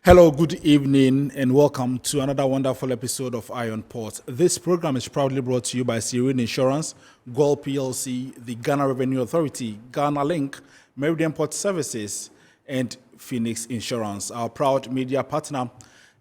Hello, good evening, and welcome to another wonderful episode of Iron Port. This program is proudly brought to you by Serene Insurance, Goal PLC, the Ghana Revenue Authority, Ghana Link, Meridian Port Services, and Phoenix Insurance. Our proud media partner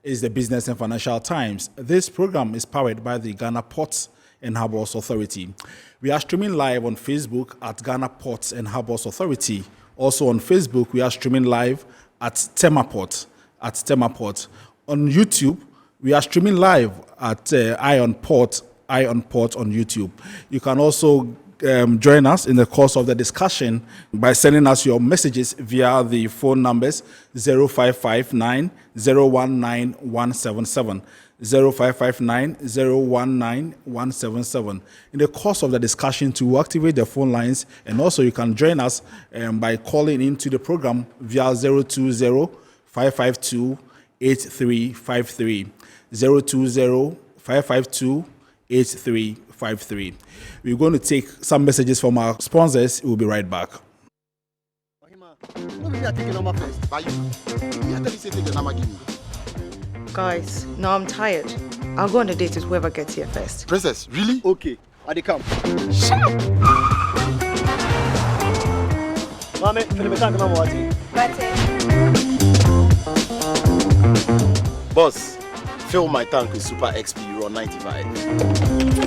is the Business and Financial Times. This program is powered by the Ghana Ports and Harbours Authority. We are streaming live on Facebook at Ghana Ports and Harbours Authority. Also on Facebook, we are streaming live at Tema Port. On YouTube, we are streaming live at Iron Port on YouTube. You can also join us in the course of the discussion by sending us your messages via the phone numbers 0559 019 177. 0559 019 177. In the course of the discussion, to activate the phone lines, and also you can join us by calling into the program via 020 552 8353. 020 552 8353. We're going to take some messages from our sponsors. We'll be right back. Guys, now I'm tired. I'll go on a date with whoever gets here first. Princess, really? Okay, I dey come. Shut up! Mame, feel me tank na mo ati. Boss, fill my tank with Super XP Euro 95.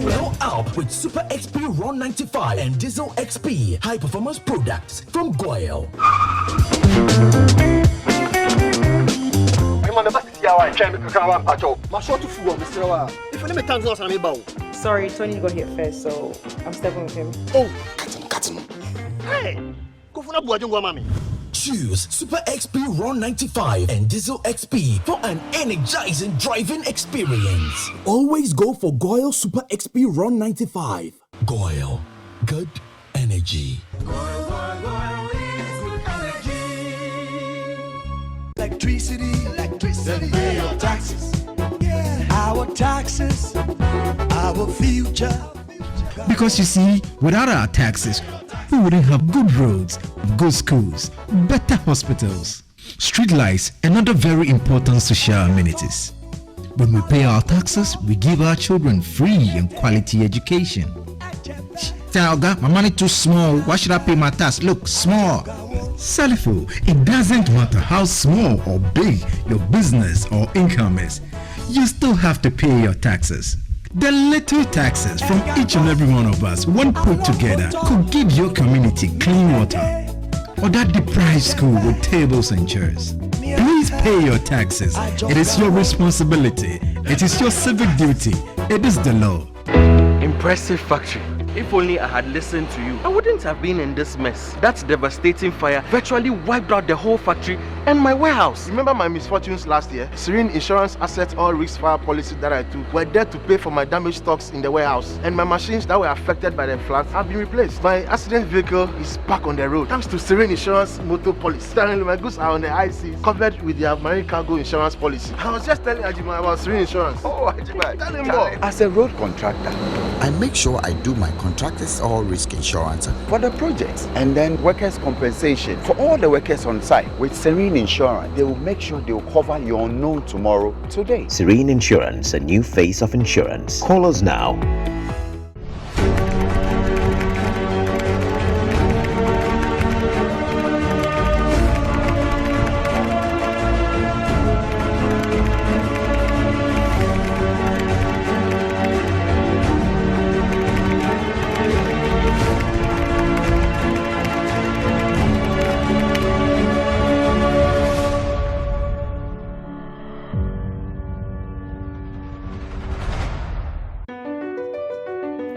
Blow up with Super XP Ron 95 and Diesel XP high performance products from Goyle. Sorry, Tony got here first, so I'm stepping with him. Oh, cut him. Hey, go for na buajungwa mami. Choose Super XP Ron 95 and Diesel XP for an energizing driving experience. Always go for Goyle Super XP Ron 95. Goyle, good energy. Electricity, then pay your taxes. Yeah. Our taxes, our future. Because you see, without our taxes, we wouldn't have good roads, good schools, better hospitals, streetlights, and other very important social amenities. When we pay our taxes, we give our children free and quality education. Talga, my money too small. Why should I pay my tax? Look, small. Salifo, it doesn't matter how small or big your business or income is, you still have to pay your taxes. The little taxes from each and every one of us, when put together, could give your community clean water or that deprived school with tables and chairs. Please pay your taxes. It is your responsibility. It is your civic duty. It is the law. Impressive factory. If only I had listened to you, I wouldn't have been in this mess. That devastating fire virtually wiped out the whole factory and my warehouse. Remember my misfortunes last year? Serene Insurance Asset All Risk Fire policy that I took were there to pay for my damaged stocks in the warehouse, and my machines that were affected by the floods have been replaced. My accident vehicle is back on the road thanks to Serene Insurance motor policy. Currently, my goods are on the IC covered with their marine cargo insurance policy. I was just telling Ajima about Serene Insurance. Oh, Ajima, tell him more. As a road contractor, I make sure I do my contractors all risk insurance for the projects and then workers' compensation for all the workers on site. With Serene Insurance, they will make sure they will cover your unknown tomorrow today. Serene Insurance, a new face of insurance. Call us now.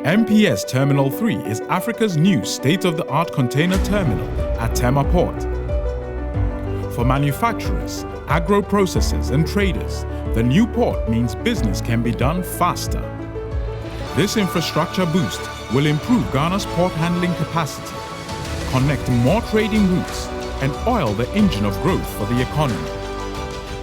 MPS Terminal 3 is Africa's new state-of-the-art container terminal at Tema Port. For manufacturers, agro-processors and traders, the new port means business can be done faster. This infrastructure boost will improve Ghana's port handling capacity, connect more trading routes, and oil the engine of growth for the economy,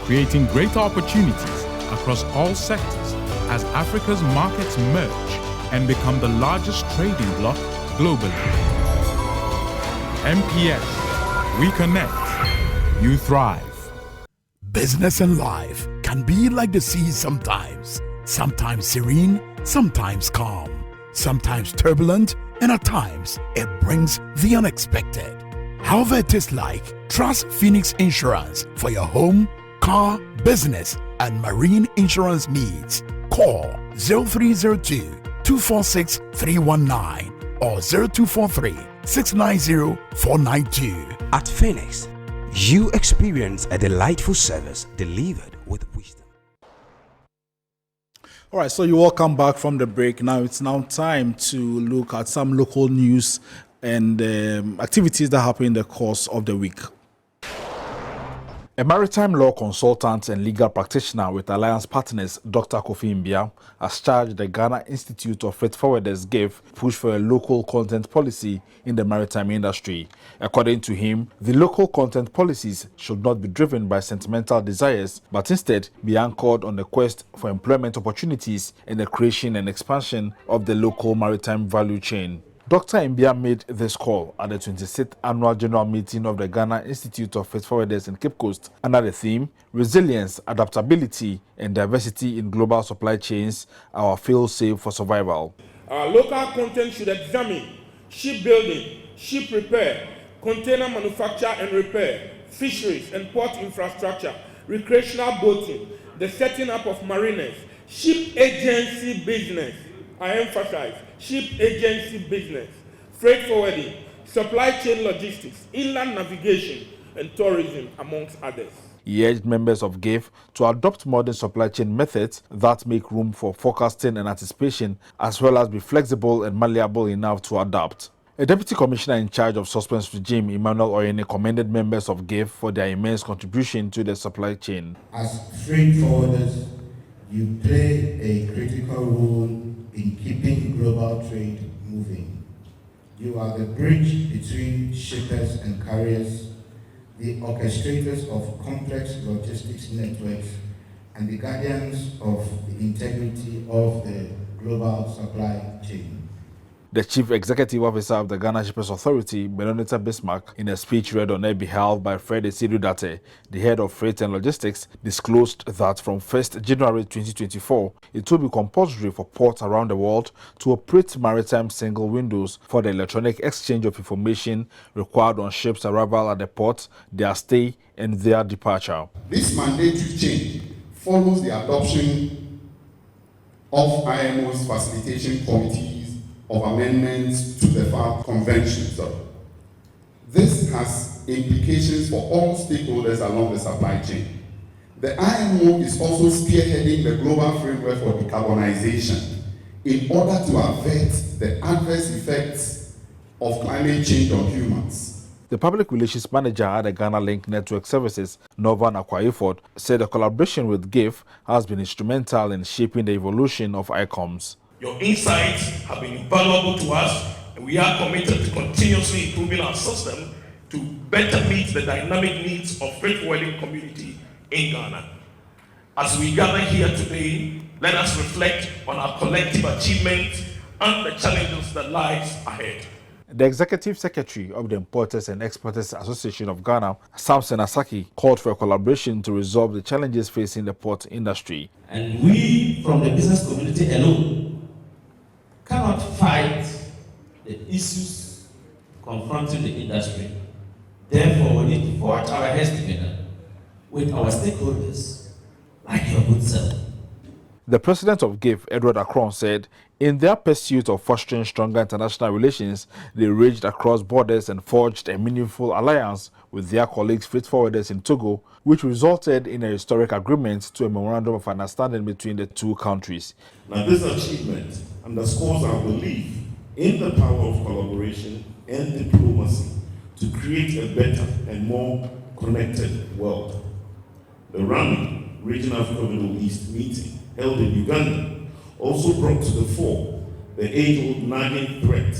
creating greater opportunities across all sectors as Africa's markets merge and become the largest trading bloc globally. MPS, we connect, you thrive. Business and life can be like the sea sometimes. Sometimes serene, sometimes calm, sometimes turbulent, and at times it brings the unexpected. However it is like, trust Phoenix Insurance for your home, car, business, and marine insurance needs. Call 0302-246-319 or 0243-690-492. At Phoenix, you experience a delightful service delivered with wisdom. All right, so you're welcome back from the break. Now it's time to look at some local news and activities that happen in the course of the week. A maritime law consultant and legal practitioner with Alliance Partners, Dr. Kofi Mbia, has charged the Ghana Institute of Freight Forwarders GIFF push for a local content policy in the maritime industry. According to him, the local content policies should not be driven by sentimental desires, but instead be anchored on the quest for employment opportunities and the creation and expansion of the local maritime value chain. Dr. Mbia made this call at the 26th Annual General Meeting of the Ghana Institute of Freight Forwarders in Cape Coast under the theme, Resilience, Adaptability, and Diversity in Global Supply Chains, our fail-safe for survival. Our local content should examine shipbuilding, ship repair, container manufacture and repair, fisheries and port infrastructure, recreational boating, the setting up of mariners, ship agency business, I emphasize, ship agency business, freight forwarding, supply chain logistics, inland navigation, and tourism, amongst others. He urged members of GIFF to adopt modern supply chain methods that make room for forecasting and anticipation, as well as be flexible and malleable enough to adapt. A deputy commissioner in charge of suspense regime, Emmanuel Oyene, commended members of GIFF for their immense contribution to the supply chain. As freight forwarders, you play a critical role in keeping global trade moving. You are the bridge between shippers and carriers, the orchestrators of complex logistics networks, and the guardians of the integrity of the global supply chain. The Chief Executive Officer of the Ghana Shippers Authority, Benonita Bismarck, in a speech read on their behalf by Fred Esidudate, the head of Freight and Logistics, disclosed that from 1st January 2024, it will be compulsory for ports around the world to operate maritime single windows for the electronic exchange of information required on ships' arrival at the port, their stay, and their departure. This mandatory change follows the adoption of IMO's facilitation committees of amendments to the FAR Convention. This has implications for all stakeholders along the supply chain. The IMO is also spearheading the global framework for decarbonization in order to avert the adverse effects of climate change on humans. The public relations manager at the Ghana Link Network Services, Norvan Akwaiford, said the collaboration with GIFF has been instrumental in shaping the evolution of ICOMS. Your insights have been invaluable to us, and we are committed to continuously improving our system to better meet the dynamic needs of freight forwarding community in Ghana. As we gather here today, let us reflect on our collective achievements and the challenges that lies ahead. The Executive Secretary of the Importers and Exporters Association of Ghana, Samson Asaki, called for a collaboration to resolve the challenges facing the port industry. And we, from the business community alone, cannot fight the issues confronting the industry. Therefore, we need to forge our heads together with our stakeholders, like your good self. The president of GIFF, Edward Akron, said in their pursuit of fostering stronger international relations, they ranged across borders and forged a meaningful alliance with their colleagues freight forwarders in Togo, which resulted in a historic agreement to a memorandum of understanding between the two countries. Now, this achievement underscores our belief in the power of collaboration and diplomacy to create a better and more connected world. The RAMI, Regional Africa Middle East meeting, held in Uganda, also brought to the fore the age-old nagging threat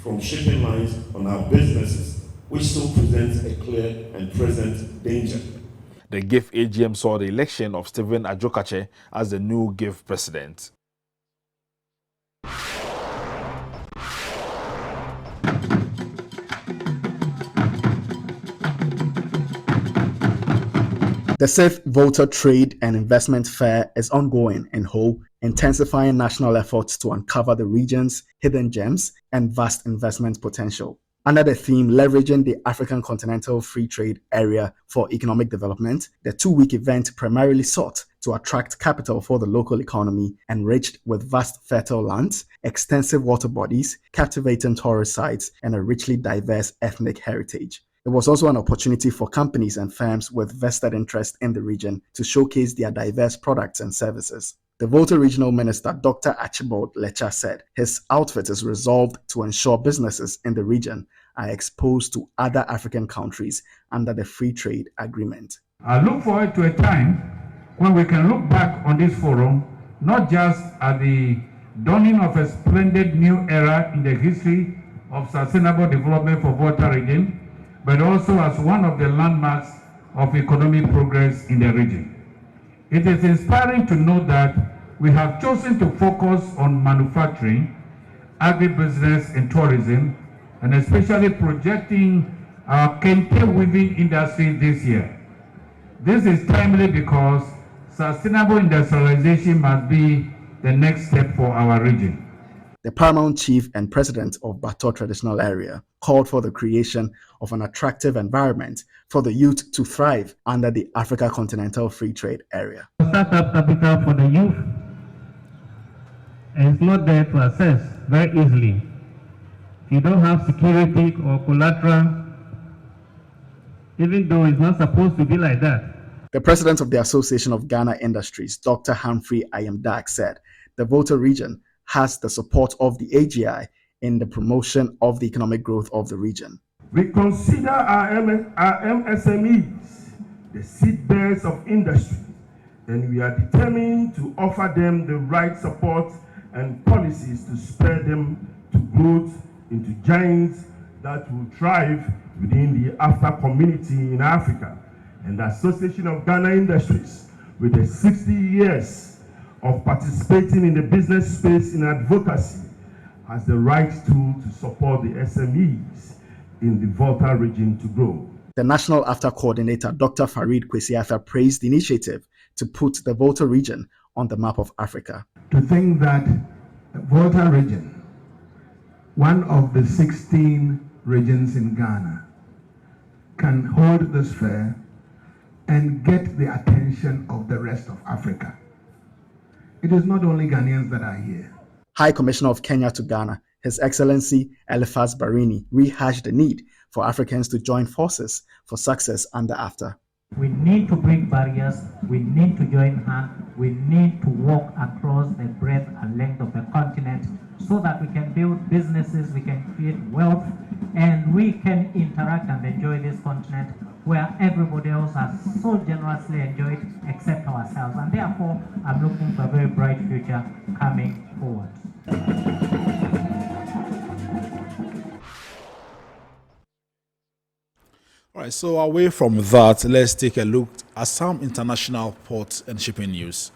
from shipping lines on our businesses, which still presents a clear and present danger. The GIFF AGM saw the election of Stephen Ajokache as the new GIFF president. The 6th Volta Trade and Investment Fair is ongoing in Ho, intensifying national efforts to uncover the region's hidden gems and vast investment potential. Under the theme Leveraging the African Continental Free Trade Area for Economic Development, the 2-week event primarily sought to attract capital for the local economy, enriched with vast fertile lands, extensive water bodies, captivating tourist sites, and a richly diverse ethnic heritage. It was also an opportunity for companies and firms with vested interest in the region to showcase their diverse products and services. The Volta Regional Minister, Dr. Archibald Lecha, said his outfit is resolved to ensure businesses in the region are exposed to other African countries under the Free Trade Agreement. I look forward to a time when we can look back on this forum, not just at the dawning of a splendid new era in the history of sustainable development for Volta region, but also as one of the landmarks of economic progress in the region. It is inspiring to know that we have chosen to focus on manufacturing, agribusiness and tourism, and especially projecting our kente weaving industry this year. This is timely because sustainable industrialization must be the next step for our region. The paramount chief and president of Bato Traditional Area called for the creation of an attractive environment for the youth to thrive under the Africa Continental Free Trade Area. Startup capital for the youth is not there to access very easily. If you don't have security or collateral, even though it's not supposed to be like that. The president of the Association of Ghana Industries, Dr. Humphrey Ayamdak, said the Volta region has the support of the AGI in the promotion of the economic growth of the region. We consider our MSMEs the seedbeds of industry, and we are determined to offer them the right support and policies to spur them to growth into giants that will thrive within the AfCFTA community in Africa. And the Association of Ghana Industries, with the 60 years of participating in the business space in advocacy, has the right tool to support the SMEs in the Volta region to grow. The National AfCFTA Coordinator, Dr. Farid Kwesiafa, praised the initiative to put the Volta region on the map of Africa. To think that the Volta region, one of the 16 regions in Ghana, can hold this fair and get the attention of the rest of Africa. It is not only Ghanaians that are here. High Commissioner of Kenya to Ghana, His Excellency Eliphas Barini, rehashed the need for Africans to join forces for success under AfCFTA. We need to break barriers, we need to join hands, we need to walk across the breadth and length of the continent so that we can build businesses, we can create wealth, and we can interact and enjoy this continent where everybody else has so generously enjoyed except ourselves. And therefore, I'm looking for a very bright future coming forward. All right, so away from that, let's take a look at some international port and shipping news.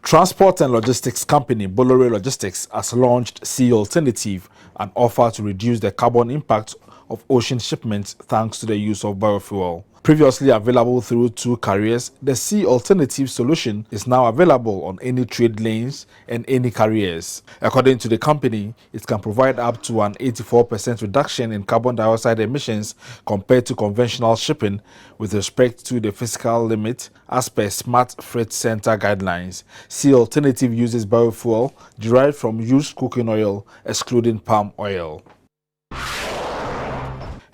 Transport and logistics company Bolloré Logistics has launched Sea Alternative, an offer to reduce the carbon impact of ocean shipments thanks to the use of biofuel. Previously available through 2 carriers, the Sea Alternative solution is now available on any trade lanes and any carriers. According to the company, it can provide up to an 84% reduction in carbon dioxide emissions compared to conventional shipping with respect to the physical limit as per Smart Freight Center guidelines. Sea Alternative uses biofuel derived from used cooking oil, excluding palm oil.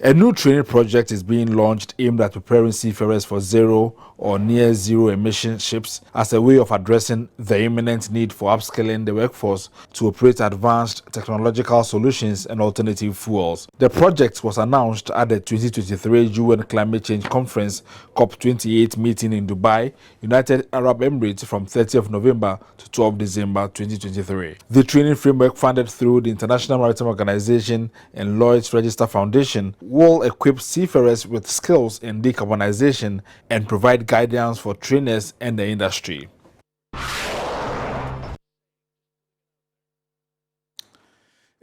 A new training project is being launched aimed at preparing seafarers for zero or near zero emission ships as a way of addressing the imminent need for upskilling the workforce to operate advanced technological solutions and alternative fuels. The project was announced at the 2023 UN Climate Change Conference COP28 meeting in Dubai, United Arab Emirates from 30th November to 12 December 2023. The training framework funded through the International Maritime Organization and Lloyd's Register Foundation will equip seafarers with skills in decarbonization and provide guidance for trainers and the industry.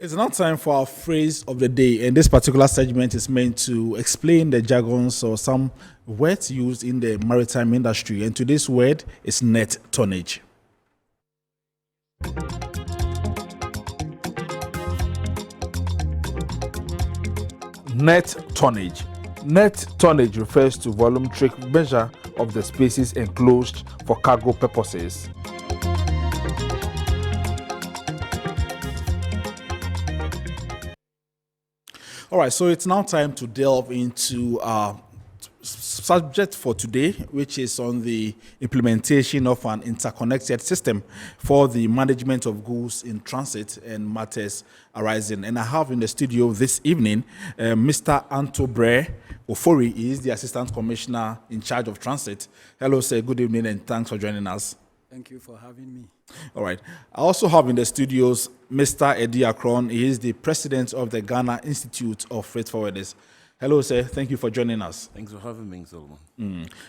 It's now time for our phrase of the day, and this particular segment is meant to explain the jargons or some words used in the maritime industry. And today's word is net tonnage. Net tonnage. Net tonnage refers to volumetric measure of the spaces enclosed for cargo purposes. All right, so it's now time to delve into our subject for today, which is on the implementation of an interconnected system for the management of goods in transit and matters arising. And I have in the studio this evening Mr. Antobre Ofori. He is the Assistant Commissioner in charge of transit. Hello, sir. Good evening, and thanks for joining us. Thank you for having me. All right. I also have in the studios Mr. Eddie Akron. He is the president of the Ghana Institute of Freight Forwarders. Hello, sir. Thank you for joining us. Thanks for having me, Solomon.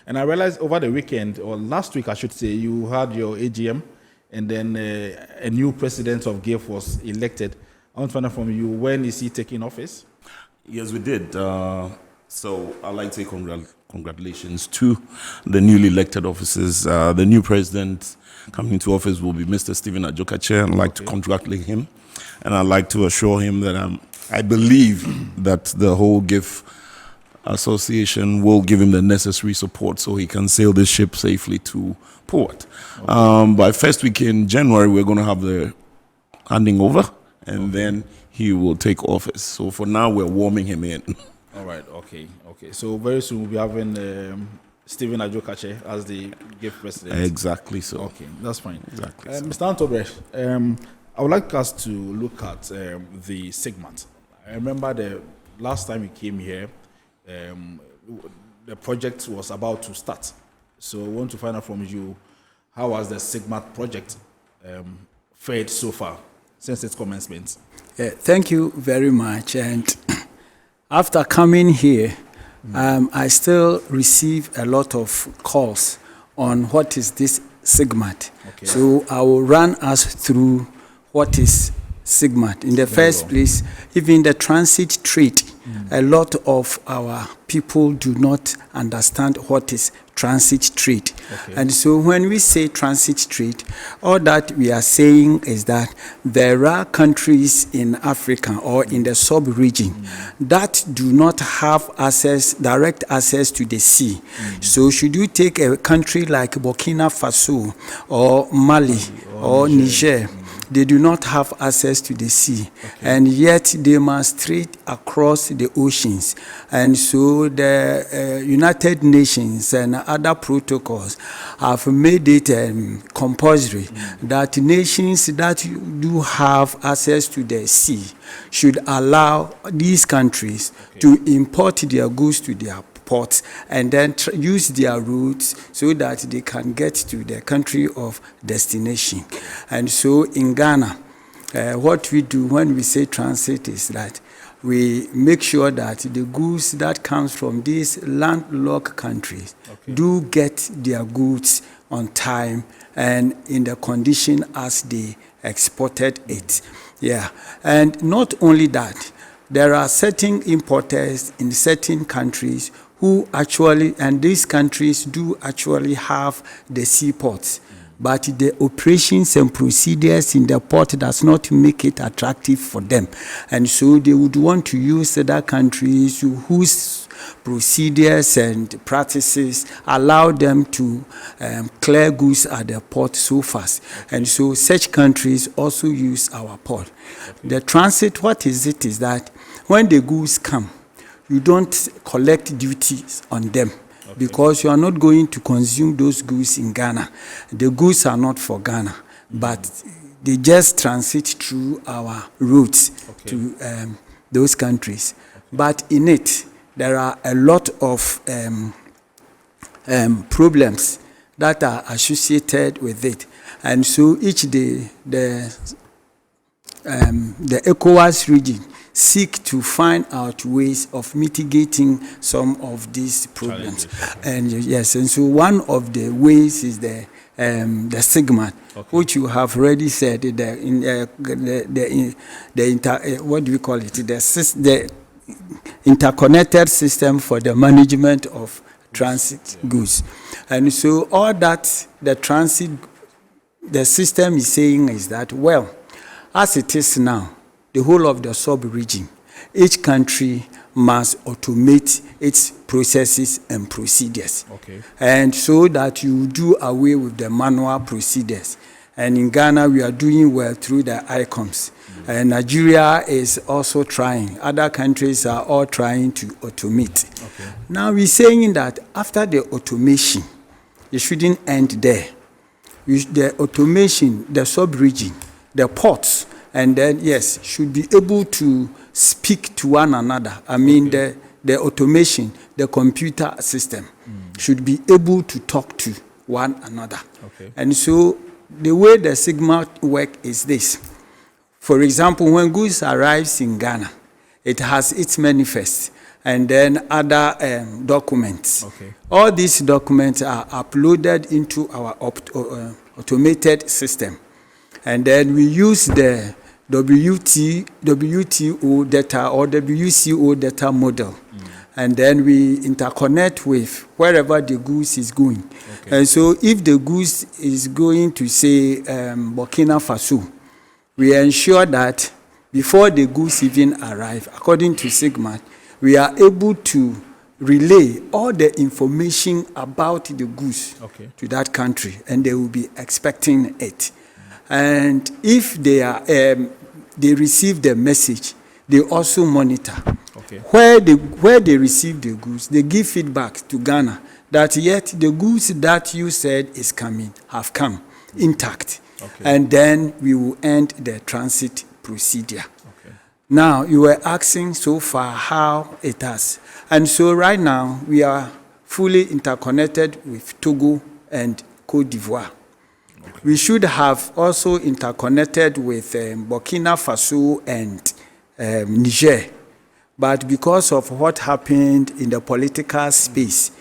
And I realized over the weekend, or last week, I should say, you had your AGM, and then a new president of GIFF was elected. I want to find out from you, when is he taking office? Yes, we did. So I'd like to say congratulations to the newly elected officers. The new president coming into office will be Mr. Stephen Adjokache. I'd like to congratulate him, and I'd like to assure him that I believe that the whole GIFF association will give him the necessary support so he can sail this ship safely to port. By first week in January, we're going to have the handing over, and then he will take office. So for now, we're warming him in. All right, okay. So very soon we'll be having Stephen Adjokache as the GIFF president. Exactly so. Okay, that's fine. Exactly. Mr. Antobre, I would like us to look at the segment. I remember the last time you came here, the project was about to start. So I want to find out from you, how has the segment project fared so far since its commencement? Thank you very much. And after coming here, I still receive a lot of calls on what is this segment. Okay. So I will run us through what is segment. In the first place, even the transit trade, a lot of our people do not understand what is transit trade. Okay. And so when we say transit trade, all that we are saying is that there are countries in Africa or in the sub-region that do not have direct access to the sea. So should you take a country like Burkina Faso or Mali or Niger, they do not have access to the sea, and yet they must trade across the oceans. And so the United Nations and other protocols have made it compulsory that nations that do have access to the sea should allow these countries to import their goods to their ports and then use their routes so that they can get to the country of destination. And so in Ghana, what we do when we say transit is that we make sure that the goods that comes from these landlocked countries do get their goods on time and in the condition as they exported it. Yeah, and not only that, there are certain importers in certain countries who actually, and these countries do actually have the seaports, but the operations and procedures in the port does not make it attractive for them. And so they would want to use other countries whose procedures and practices allow them to clear goods at the port so fast. And so such countries also use our port. The transit, what is it, is that when the goods come, you don't collect duties on them because you are not going to consume those goods in Ghana. The goods are not for Ghana, but they just transit through our routes to those countries. But in it, there are a lot of problems that are associated with it. And so each day, the ECOWAS region seek to find out ways of mitigating some of these problems. And yes, and so one of the ways is the the SIGMAT, which you have already said, what do we call it? The interconnected system for the management of transit goods. And so all that the system is saying is that, well, as it is now, the whole of the sub-region, each country must automate its processes and procedures. And so that you do away with the manual procedures. And in Ghana, we are doing well through the ICOMS. And Nigeria is also trying. Other countries are all trying to automate. Now we're saying that after the automation, it shouldn't end there. The automation, the sub-region, the ports, and then, yes, should be able to speak to one another. I mean, the automation, the computer system should be able to talk to one another. And so the way the SIGMAT work is this. For example, when goods arrives in Ghana, it has its manifest and then other documents. All these documents are uploaded into our automated system. And then we use the WTO data or WCO data model. And then we interconnect with wherever the goods is going. And so if the goods is going to, say, Burkina Faso, we ensure that before the goods even arrive, according to SIGMAT, we are able to relay all the information about the goods to that country, and they will be expecting it. And if they receive the message, they also monitor. Where they receive the goods, they give feedback to Ghana that yet the goods that you said is coming have come intact. And then we will end the transit procedure. Now, you were asking so far how it has. And so right now, we are fully interconnected with Togo and Cote d'Ivoire. We should have also interconnected with Burkina Faso and Niger. But because of what happened in the political space,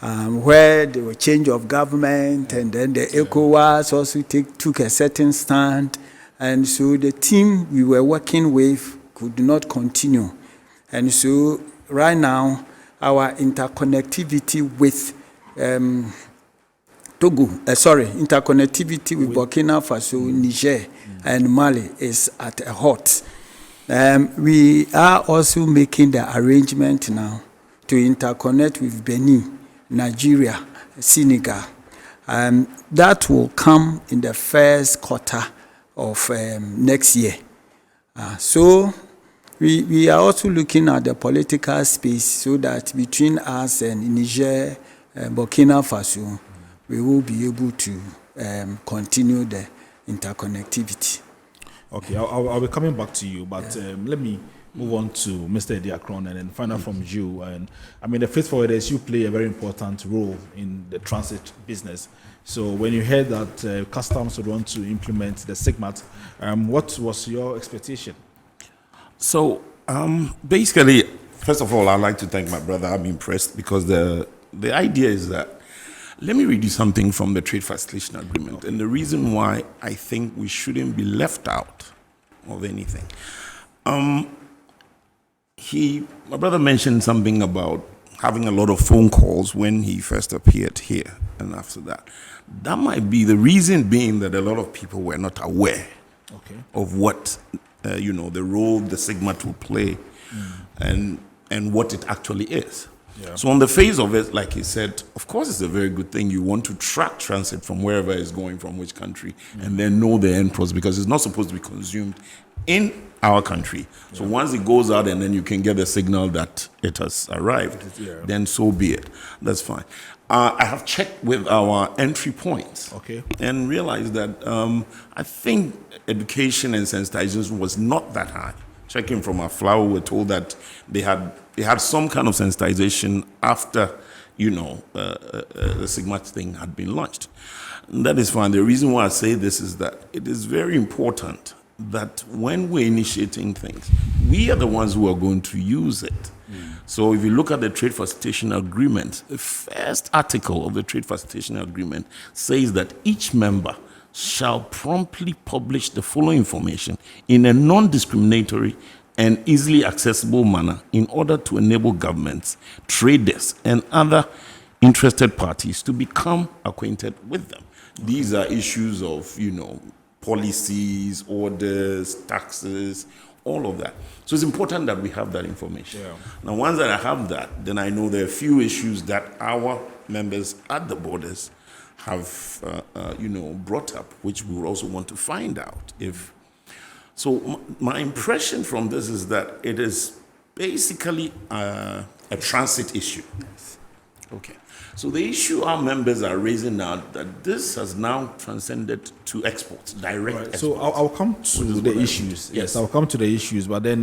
where there was change of government, and then the ECOWAS also took a certain stand, and so the team we were working with could not continue. And so right now, our interconnectivity with interconnectivity with Burkina Faso, Niger, and Mali is at a halt. We are also making the arrangement now to interconnect with Benin, Nigeria, Senegal. That will come in the first quarter of next year. So we are also looking at the political space so that between us and Niger, Burkina Faso, we will be able to continue the interconnectivity. Okay, I'll be coming back to you, but let me move on to Mr. Diakron and then find out from you. And I mean, the freight forwarders, you play a very important role in the transit business. So when you heard that customs would want to implement the SIGMAT, what was your expectation? So basically, first of all, I'd like to thank my brother. I'm impressed because the idea is that, let me read you something from the Trade Facilitation Agreement. And the reason why I think we shouldn't be left out of anything. My brother mentioned something about having a lot of phone calls when he first appeared here and after that. That might be the reason being that a lot of people were not aware of what, the role the SIGMAT will play and what it actually is. Yeah. So on the face of it, like he said, of course it's a very good thing. You want to track transit from wherever it's going, from which country, and then know the end product, because it's not supposed to be consumed in our country. So once it goes out and then you can get a signal that it has arrived, then so be it. That's fine. I have checked with our entry points and realized that I think education and sensitization was not that high. Checking from our flower, we're told that they had some kind of sensitization after, the SIGMAT thing had been launched. And that is fine. The reason why I say this is that it is very important that when we're initiating things, we are the ones who are going to use it. So if you look at the Trade Facilitation Agreement, the first article of the Trade Facilitation Agreement says that each member shall promptly publish the following information in a non-discriminatory and easily accessible manner in order to enable governments, traders, and other interested parties to become acquainted with them. These are issues of, policies, orders, taxes, all of that. So it's important that we have that information. Yeah. Now, once that I have that, then I know there are a few issues that our members at the borders have, brought up, which we will also want to find out. So my impression from this is that it is basically a transit issue. Yes. Okay. So the issue our members are raising now, that this has now transcended to exports, direct exports. So I'll come to the issues. Yes, I'll come to the issues. But then,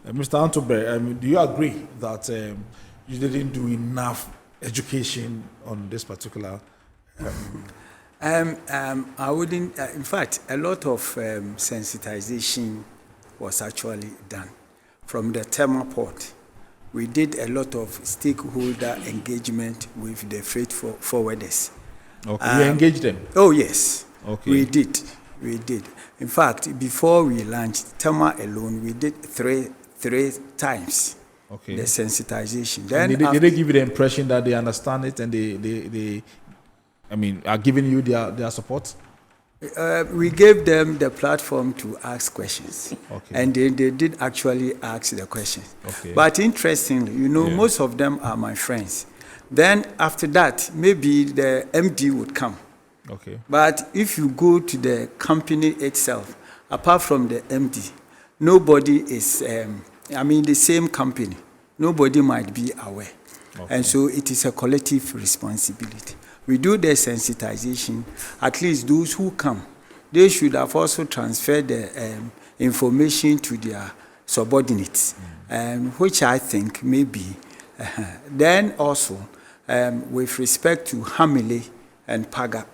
Mr. Antober, do you agree that you didn't do enough education on this particular? I wouldn't. In fact, a lot of sensitization was actually done from the Tema port. We did a lot of stakeholder engagement with the freight forwarders. Okay, you engaged them? Oh, yes. Okay. We did. In fact, before we launched Tema alone, we did three times the sensitization. Then did they give you the impression that they understand it and they are giving you their support? We gave them the platform to ask questions, and they did actually ask the questions. Okay. But interestingly, most of them are my friends. Then after that, maybe the MD would come. Okay. But if you go to the company itself, apart from the MD, nobody is, the same company, nobody might be aware. Okay. And so it is a collective responsibility. We do the sensitization. At least those who come, they should have also transferred the information to their subordinates, which I think maybe. Then also, with respect to Hamile and Paga,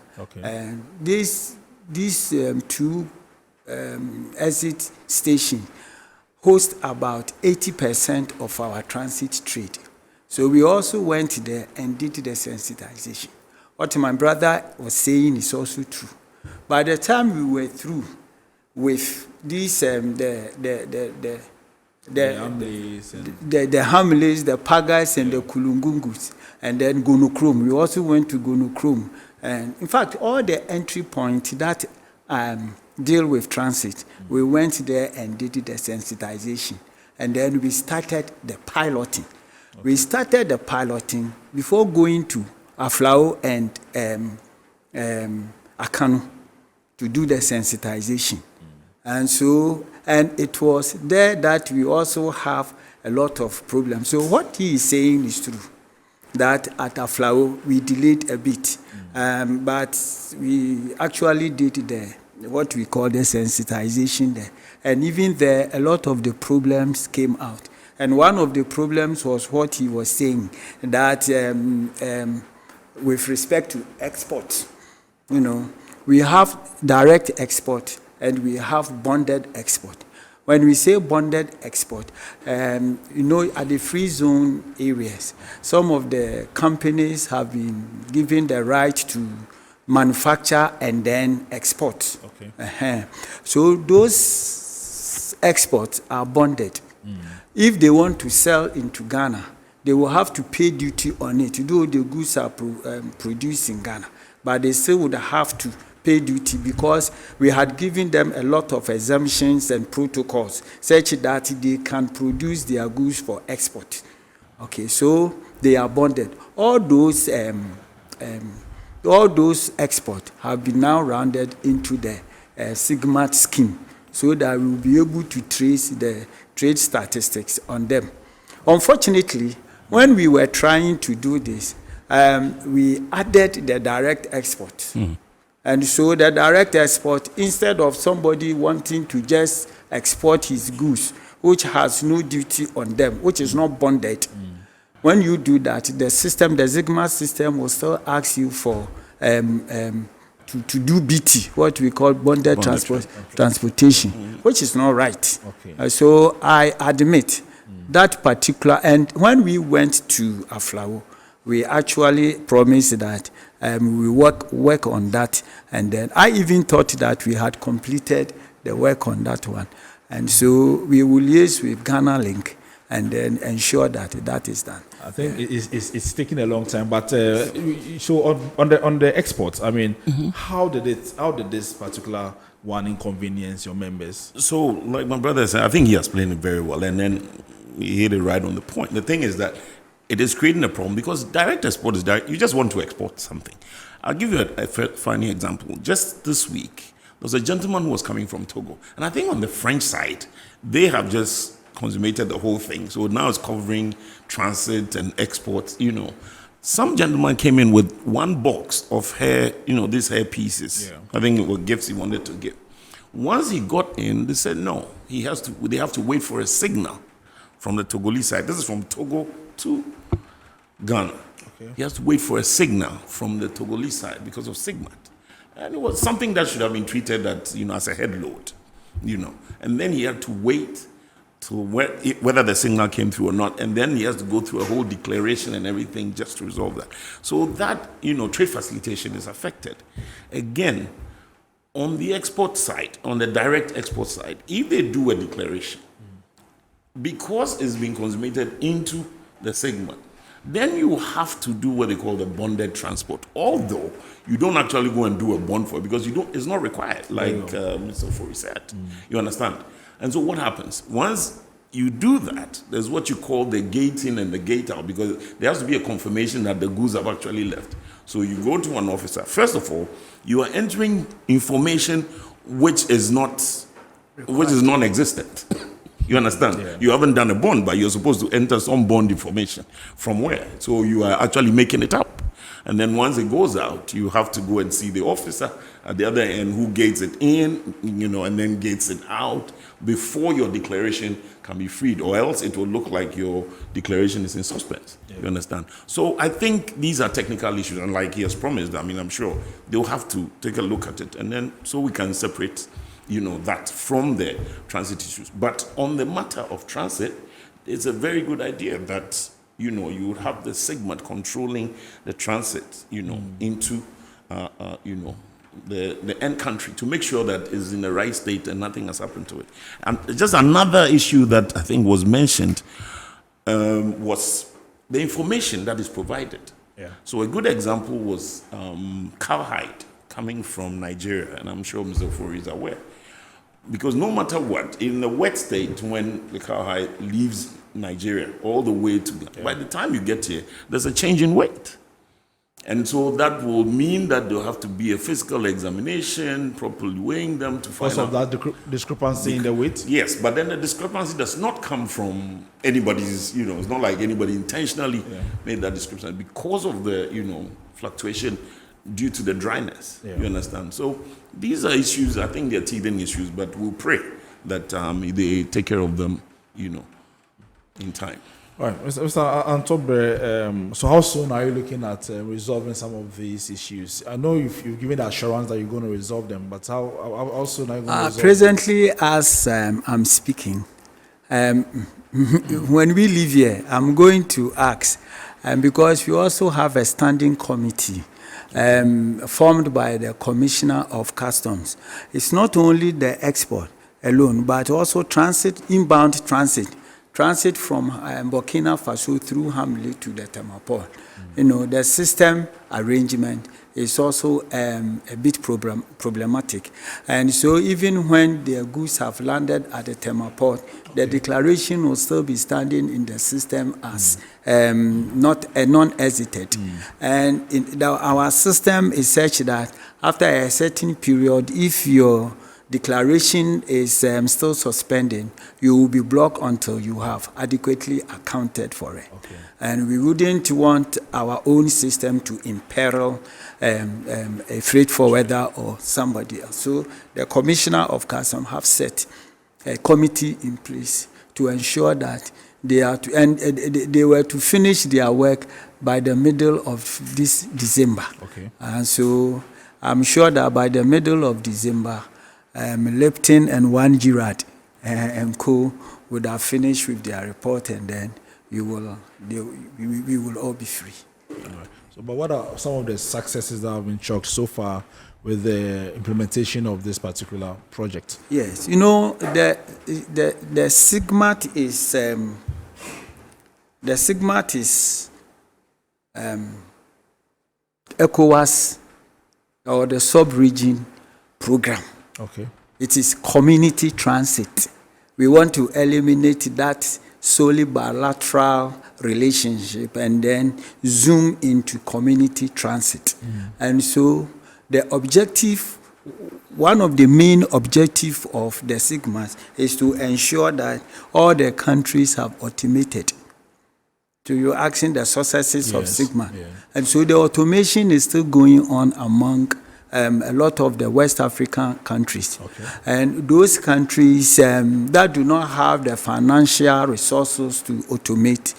these two exit stations host about 80% of our transit trade. So we also went there and did the sensitization. What my brother was saying is also true. By the time we were through with these, the Hamiles, the Pagas, and the Kulungungus, and then Gonokrom. We also went to Gonokrom. And in fact, all the entry points that deal with transit, we went there and did the sensitization. And then we started the piloting. Okay. We started the piloting before going to Aflao and Akano to do the sensitization. And it was there that we also have a lot of problems. So what he is saying is true, that at Aflao we delayed a bit, but we actually did what we call the sensitization there. And even there, a lot of the problems came out. And one of the problems was what he was saying, that with respect to export, we have direct export and we have bonded export. When we say bonded export, at the free zone areas, some of the companies have been given the right to manufacture and then export. Okay. So those exports are bonded. If they want to sell into Ghana, they will have to pay duty on it, though the goods are produced in Ghana. But they still would have to pay duty because we had given them a lot of exemptions and protocols such that they can produce their goods for export. Okay, so they are bonded. All those exports have been now rounded into the SIGMAT scheme so that we will be able to trace the trade statistics on them. Unfortunately, when we were trying to do this, we added the direct export. And so the direct export, instead of somebody wanting to just export his goods, which has no duty on them, which is not bonded, when you do that, the system, the SIGMAT system will still ask you for to do BT, what we call bonded transportation, which is not right. Okay. So I admit That particular, and when we went to Aflao, we actually promised that we work on that, and then I even thought that we had completed the work on that one, and so we will liaise with Ghana Link and then ensure that that is done. I think it's taking a long time, but so on the exports, I mean, how did this particular one inconvenience your members? So, like my brother said, I think he explained it very well, and then he hit it right on the point. The thing is that it is creating a problem because direct export is direct. You just want to export something. I'll give you a funny example. Just this week, there was a gentleman who was coming from Togo, and I think on the French side, they have just consummated the whole thing. So now it's covering transit and exports, Some gentleman came in with one box of hair, these hair pieces. Yeah. I think it was gifts he wanted to give. Once he got in, they said no. They have to wait for a signal from the Togolese side. This is from Togo to Ghana. Okay. He has to wait for a signal from the Togolese side because of SIGMAT. And it was something that should have been treated as a head load, And then he had to wait to whether the signal came through or not, and then he has to go through a whole declaration and everything just to resolve that. So that, trade facilitation is affected. Again, on the export side, on the direct export side, if they do a declaration, because it's being consummated into the segment, then you have to do what they call the bonded transport. Although you don't actually go and do a bond for it because it's not required, like Mr. Ofori said. You understand? And so what happens? Once you do that, there's what you call the gate in and the gate out, because there has to be a confirmation that the goods have actually left. So you go to an officer. First of all, you are entering information which is non-existent. You understand? Yeah. You haven't done a bond, but you're supposed to enter some bond information. From where? So you are actually making it up. And then once it goes out, you have to go and see the officer at the other end who gates it in, and then gates it out before your declaration can be freed, or else it will look like your declaration is in suspense. Yeah. You understand? So I think these are technical issues, and like he has promised, I'm sure they'll have to take a look at it, and then so we can separate, that from the transit issues. But on the matter of transit, it's a very good idea that you would have the segment controlling the transit, into, the end country to make sure that it's in the right state and nothing has happened to it. And just another issue that I think was mentioned was the information that is provided. Yeah. So a good example was cowhide coming from Nigeria, and I'm sure Mr. Ofori is aware. Because no matter what, in the wet state, when the cowhide leaves Nigeria all the way to Ghana, by the time you get here, there's a change in weight. And so that will mean that there'll have to be a physical examination, properly weighing them to find out. Because of that discrepancy in the weight? Yes, but then the discrepancy does not come from anybody's, it's not like anybody intentionally made that discrepancy. Because of the, fluctuation due to the dryness, you understand? So these are issues, I think they're teething issues, but we'll pray that they take care of them, in time. All right, Mr. Antobre, so how soon are you looking at resolving some of these issues? I know you've given the assurance that you're going to resolve them, but how soon are you going to resolve presently, them? As I'm speaking, when we leave here, I'm going to ask, because we also have a standing committee formed by the Commissioner of Customs. It's not only the export alone, but also transit, inbound transit from Burkina Faso through Hamley to the Tema port. The system arrangement is also a bit problematic. And so even when the goods have landed at the Tema port, the declaration will still be standing in the system as not a non-exited. And our system is such that after a certain period, if your declaration is still suspended, you will be blocked until you have adequately accounted for it. Okay. And we wouldn't want our own system to imperil a freight forwarder or somebody else. So the Commissioner of Customs have set a committee in place to ensure that they are to, and they were to finish their work by the middle of this December. Okay. And so I'm sure that by the middle of December, Lipton and One Girard and Co would have finished with their report, and then we will all be free. So, but what are some of the successes that have been chalked so far with the implementation of this particular project? Yes, you know, the SIGMAT is ECOWAS or the sub-region program. Okay. It is community transit. We want to eliminate that solely bilateral relationship and then zoom into community transit. And so the objective, one of the main objectives of the SIGMAT is to ensure that all the countries have automated. So you're asking the successes of SIGMAT. Yeah. And so the automation is still going on among a lot of the West African countries. Okay. And those countries that do not have the financial resources to automate,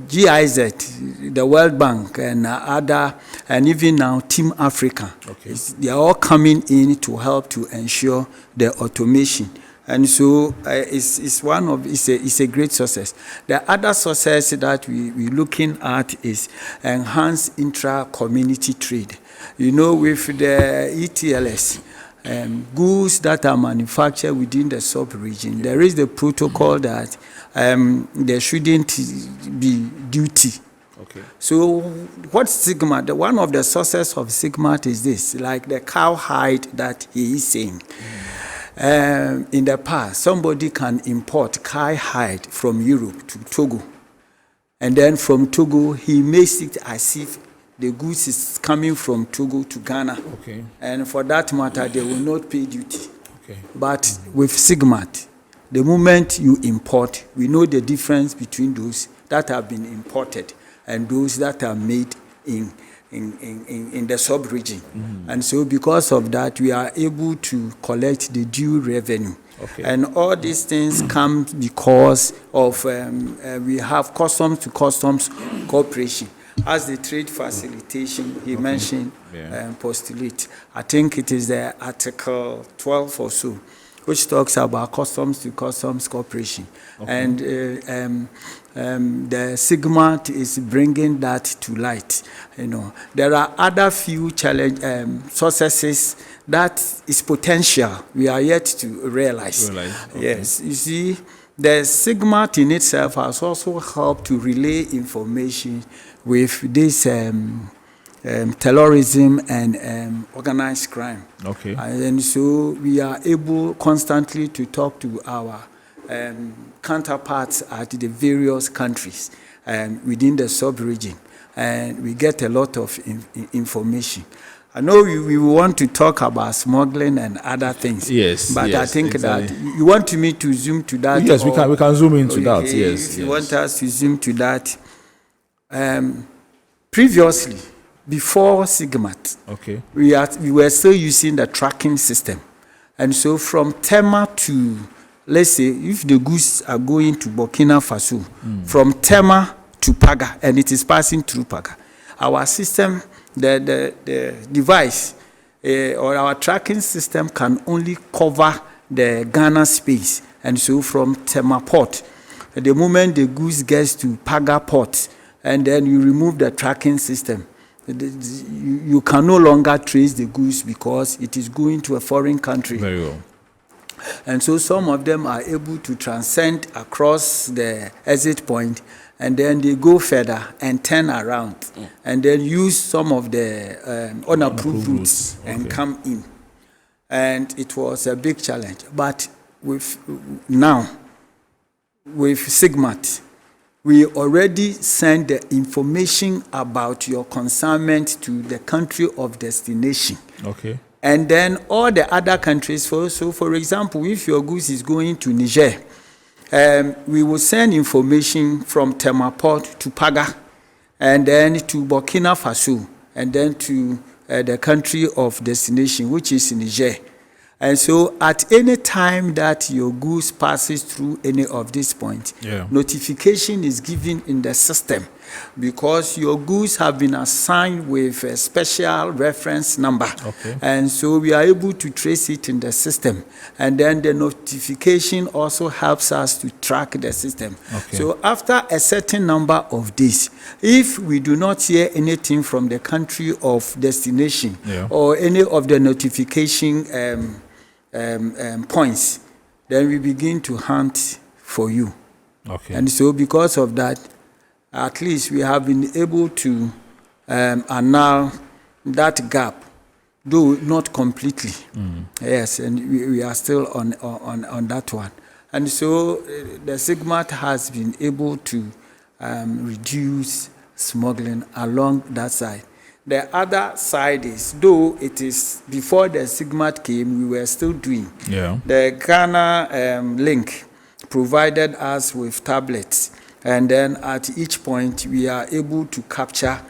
GIZ, the World Bank, and and even now Team Africa, they are all coming in to help to ensure the automation. And so it's a great success. The other success that we're looking at is enhanced intra-community trade. You know, with the ETLS, goods that are manufactured within the sub-region, there is the protocol that there shouldn't be duty. Okay. So what SIGMAT, one of the success of SIGMAT is this, like the cow hide that he is saying. In the past, somebody can import cow hide from Europe to Togo. And then from Togo, he makes it as if the goods is coming from Togo to Ghana. Okay. And for that matter, they will not pay duty. Okay. But with SIGMAT, the moment you import, we know the difference between those that have been imported and those that are made in the sub-region. And so because of that, we are able to collect the due revenue. Okay. And all these things come because of we have customs to customs cooperation. As the trade facilitation he mentioned, postulate, I think it is the Article 12 or so, which talks about customs to customs cooperation. Okay. And the SIGMAT is bringing that to light. You know, there are other few successes that is potential we are yet to realize. Okay. Yes, you see, the SIGMAT in itself has also helped to relay information with this terrorism and organized crime. Okay. And so we are able constantly to talk to our counterparts at the various countries within the sub-region, and we get a lot of information. I know we want to talk about smuggling and other things. Yes, but yes, I think exactly. That you want me to zoom to that. Yes, we can zoom into that. Yes, if you want us to zoom to that. Previously, before SIGMAT, okay, we were still using the tracking system, and so from Tema to, let's say, if the goods are going to Burkina Faso, from Tema to Paga, and it is passing through Paga, our system, the device or our tracking system can only cover the Ghana space, and so from Tema port, the moment the goods gets to Paga port, and then you remove the tracking system, you can no longer trace the goods because it is going to a foreign country. Very well. And so some of them are able to transcend across the exit point, and then they go further and turn around, and then use some of the unapproved routes and come in. And it was a big challenge. But with SIGMAT, we already send the information about your consignment to the country of destination. Okay. And then all the other countries, for example, if your goods is going to Niger, we will send information from Tema Port to Paga, and then to Burkina Faso, and then to the country of destination, which is Niger. And so at any time that your goods passes through any of these points, notification is given in the system. because your goods have been assigned with a special reference number. Okay. And so we are able to trace it in the system. And then the notification also helps us to track the system. Okay. So after a certain number of days, if we do not hear anything from the country of destination or any of the notification points, then we begin to hunt for you. Okay. And so because of that, at least we have been able to annul that gap, though not completely. Yes, and we are still on that one. And so the SIGMAT has been able to reduce smuggling along that side. The other side is, though it is before the SIGMAT came, we were still doing. Yeah. The Ghana link provided us with tablets, and then at each point we are able to capture,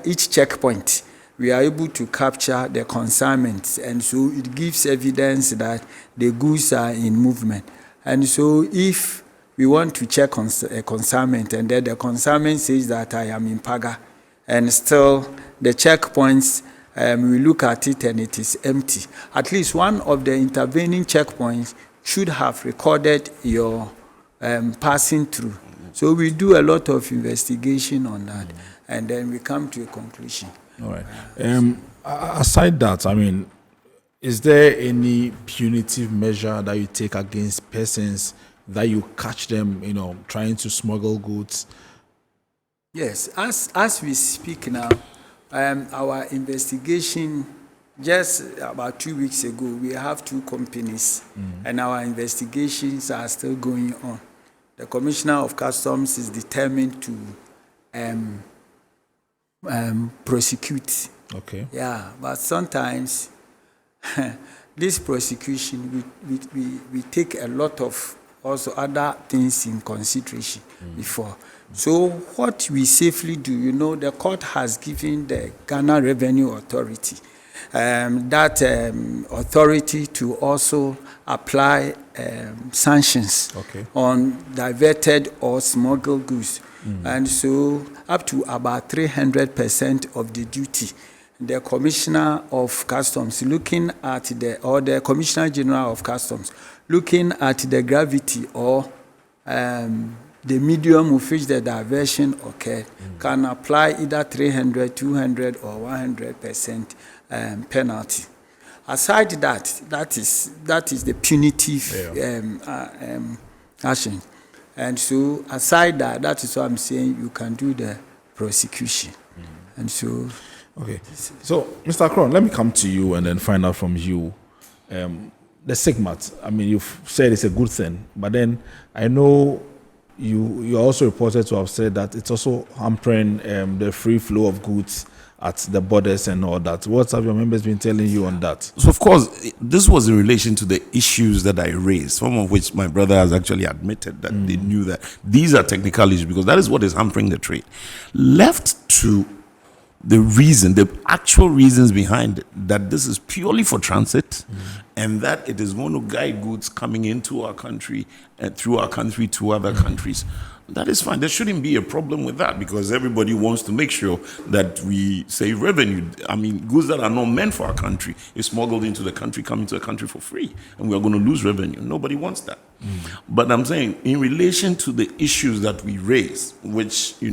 each checkpoint, we are able to capture the consignments, and so it gives evidence that the goods are in movement. And so if we want to check a consignment, and then the consignment says that I am in Paga, and still the checkpoints, we look at it and it is empty. At least one of the intervening checkpoints should have recorded your passing through. So we do a lot of investigation on that, and then we come to a conclusion. All right. Aside that, is there any punitive measure that you take against persons that you catch them, trying to smuggle goods? Yes, as we speak now, our investigation, just about 2 weeks ago, we have 2 companies, and our investigations are still going on. The Commissioner of Customs is determined to prosecute. Okay. Yeah, but sometimes this prosecution, we take a lot of also other things in consideration before. So what we safely do, the court has given the Ghana Revenue Authority that authority to also apply sanctions on diverted or smuggled goods. And so up to about 300% of the duty, the Commissioner of Customs looking at the Commissioner General of Customs looking at the gravity or the medium with which the diversion occurred, can apply either 300, 200, or 100% penalty. Aside that is the punitive action. And so aside that is what I'm saying, you can do the prosecution. And so... Okay. So, Mr. Akron, let me come to you and then find out from you. The SIGMAT, you've said it's a good thing, but then I know you also reported to have said that it's also hampering the free flow of goods at the borders and all that. What have your members been telling you on that? So, of course, this was in relation to the issues that I raised, some of which my brother has actually admitted that they knew that these are technical issues, because that is what is hampering the trade. Left to the actual reasons behind it, that this is purely for transit, and that it is going to guide goods coming into our country and through our country to other countries. That is fine. There shouldn't be a problem with that, because everybody wants to make sure that we save revenue. Goods that are not meant for our country is smuggled into the country, coming to the country for free, and we are going to lose revenue. Nobody wants that. But I'm saying, in relation to the issues that we raise, which, he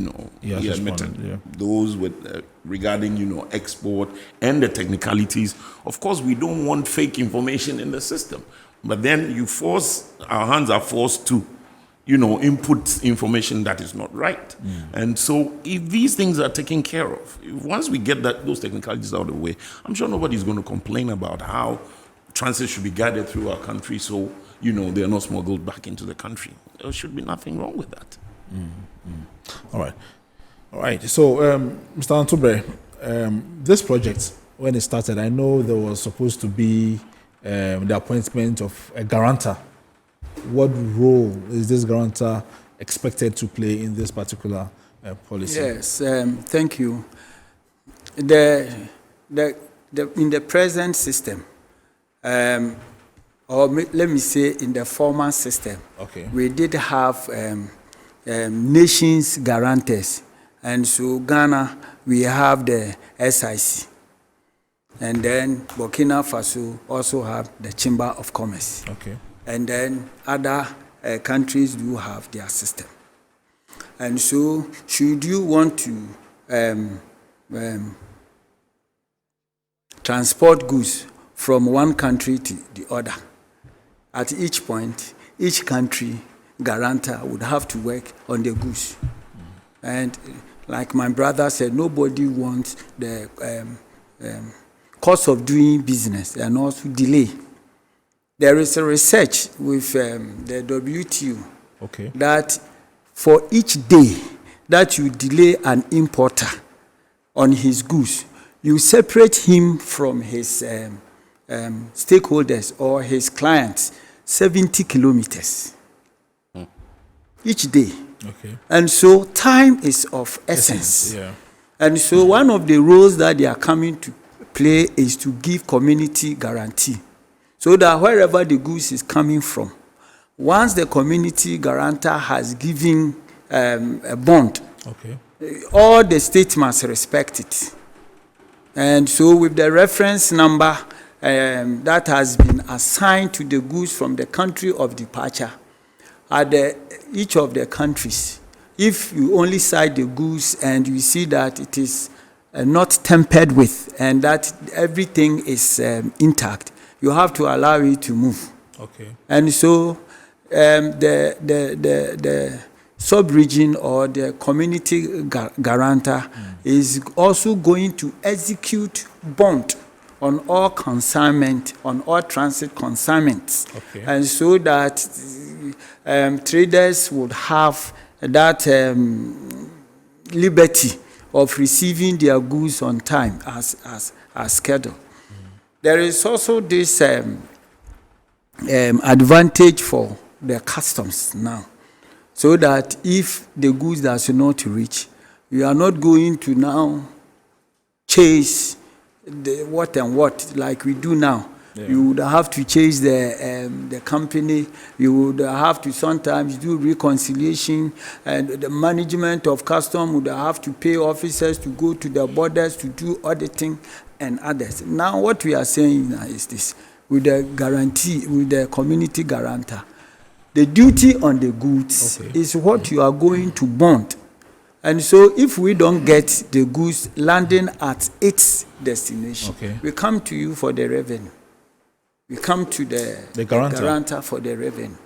admitted, those with regarding, export and the technicalities, of course, we don't want fake information in the system. But then our hands are forced to, input information that is not right. And so if these things are taken care of, once we get those technicalities out of the way, I'm sure nobody's going to complain about how transit should be guided through our country so, they are not smuggled back into the country. There should be nothing wrong with that. All right. So, Mr. Antubre, this project, when it started, I know there was supposed to be the appointment of a guarantor. What role is this guarantor expected to play in this particular policy? Yes, thank you. In the present system, or let me say in the former system, we did have nations guarantors. And so Ghana, we have the SIC. And then Burkina Faso also have the Chamber of Commerce. Okay. And then other countries do have their system. And so should you want to transport goods from one country to the other, at each point, each country guarantor would have to work on the goods. And like my brother said, nobody wants the cost of doing business and also delay. There is a research with the WTO that for each day that you delay an importer on his goods, you separate him from his stakeholders or his clients 70 kilometers each day. Okay. And so time is of essence. Yeah. And so one of the roles that they are coming to play is to give community guarantee, so that wherever the goods is coming from, once the community guarantor has given a bond, all the states must respect it. And so with the reference number that has been assigned to the goods from the country of departure, at each of the countries, if you only cite the goods and you see that it is not tampered with and that everything is intact, you have to allow it to move. Okay. And so the sub-region or the community guarantor is also going to execute bond on all consignment, on all transit consignments. Okay. And so that traders would have that liberty of receiving their goods on time as scheduled. There is also this advantage for the customs now, so that if the goods does not reach, you are not going to now chase the what and what like we do now. Yeah. You would have to chase the company. You would have to sometimes do reconciliation, and the management of custom would have to pay officers to go to the borders to do auditing and others. Now what we are saying now is this: with the guarantee, with the community guarantor, the duty on the goods is what you are going to bond. And so if we don't get the goods landing at its destination, we come to you for the revenue. We come to the guarantor for the revenue.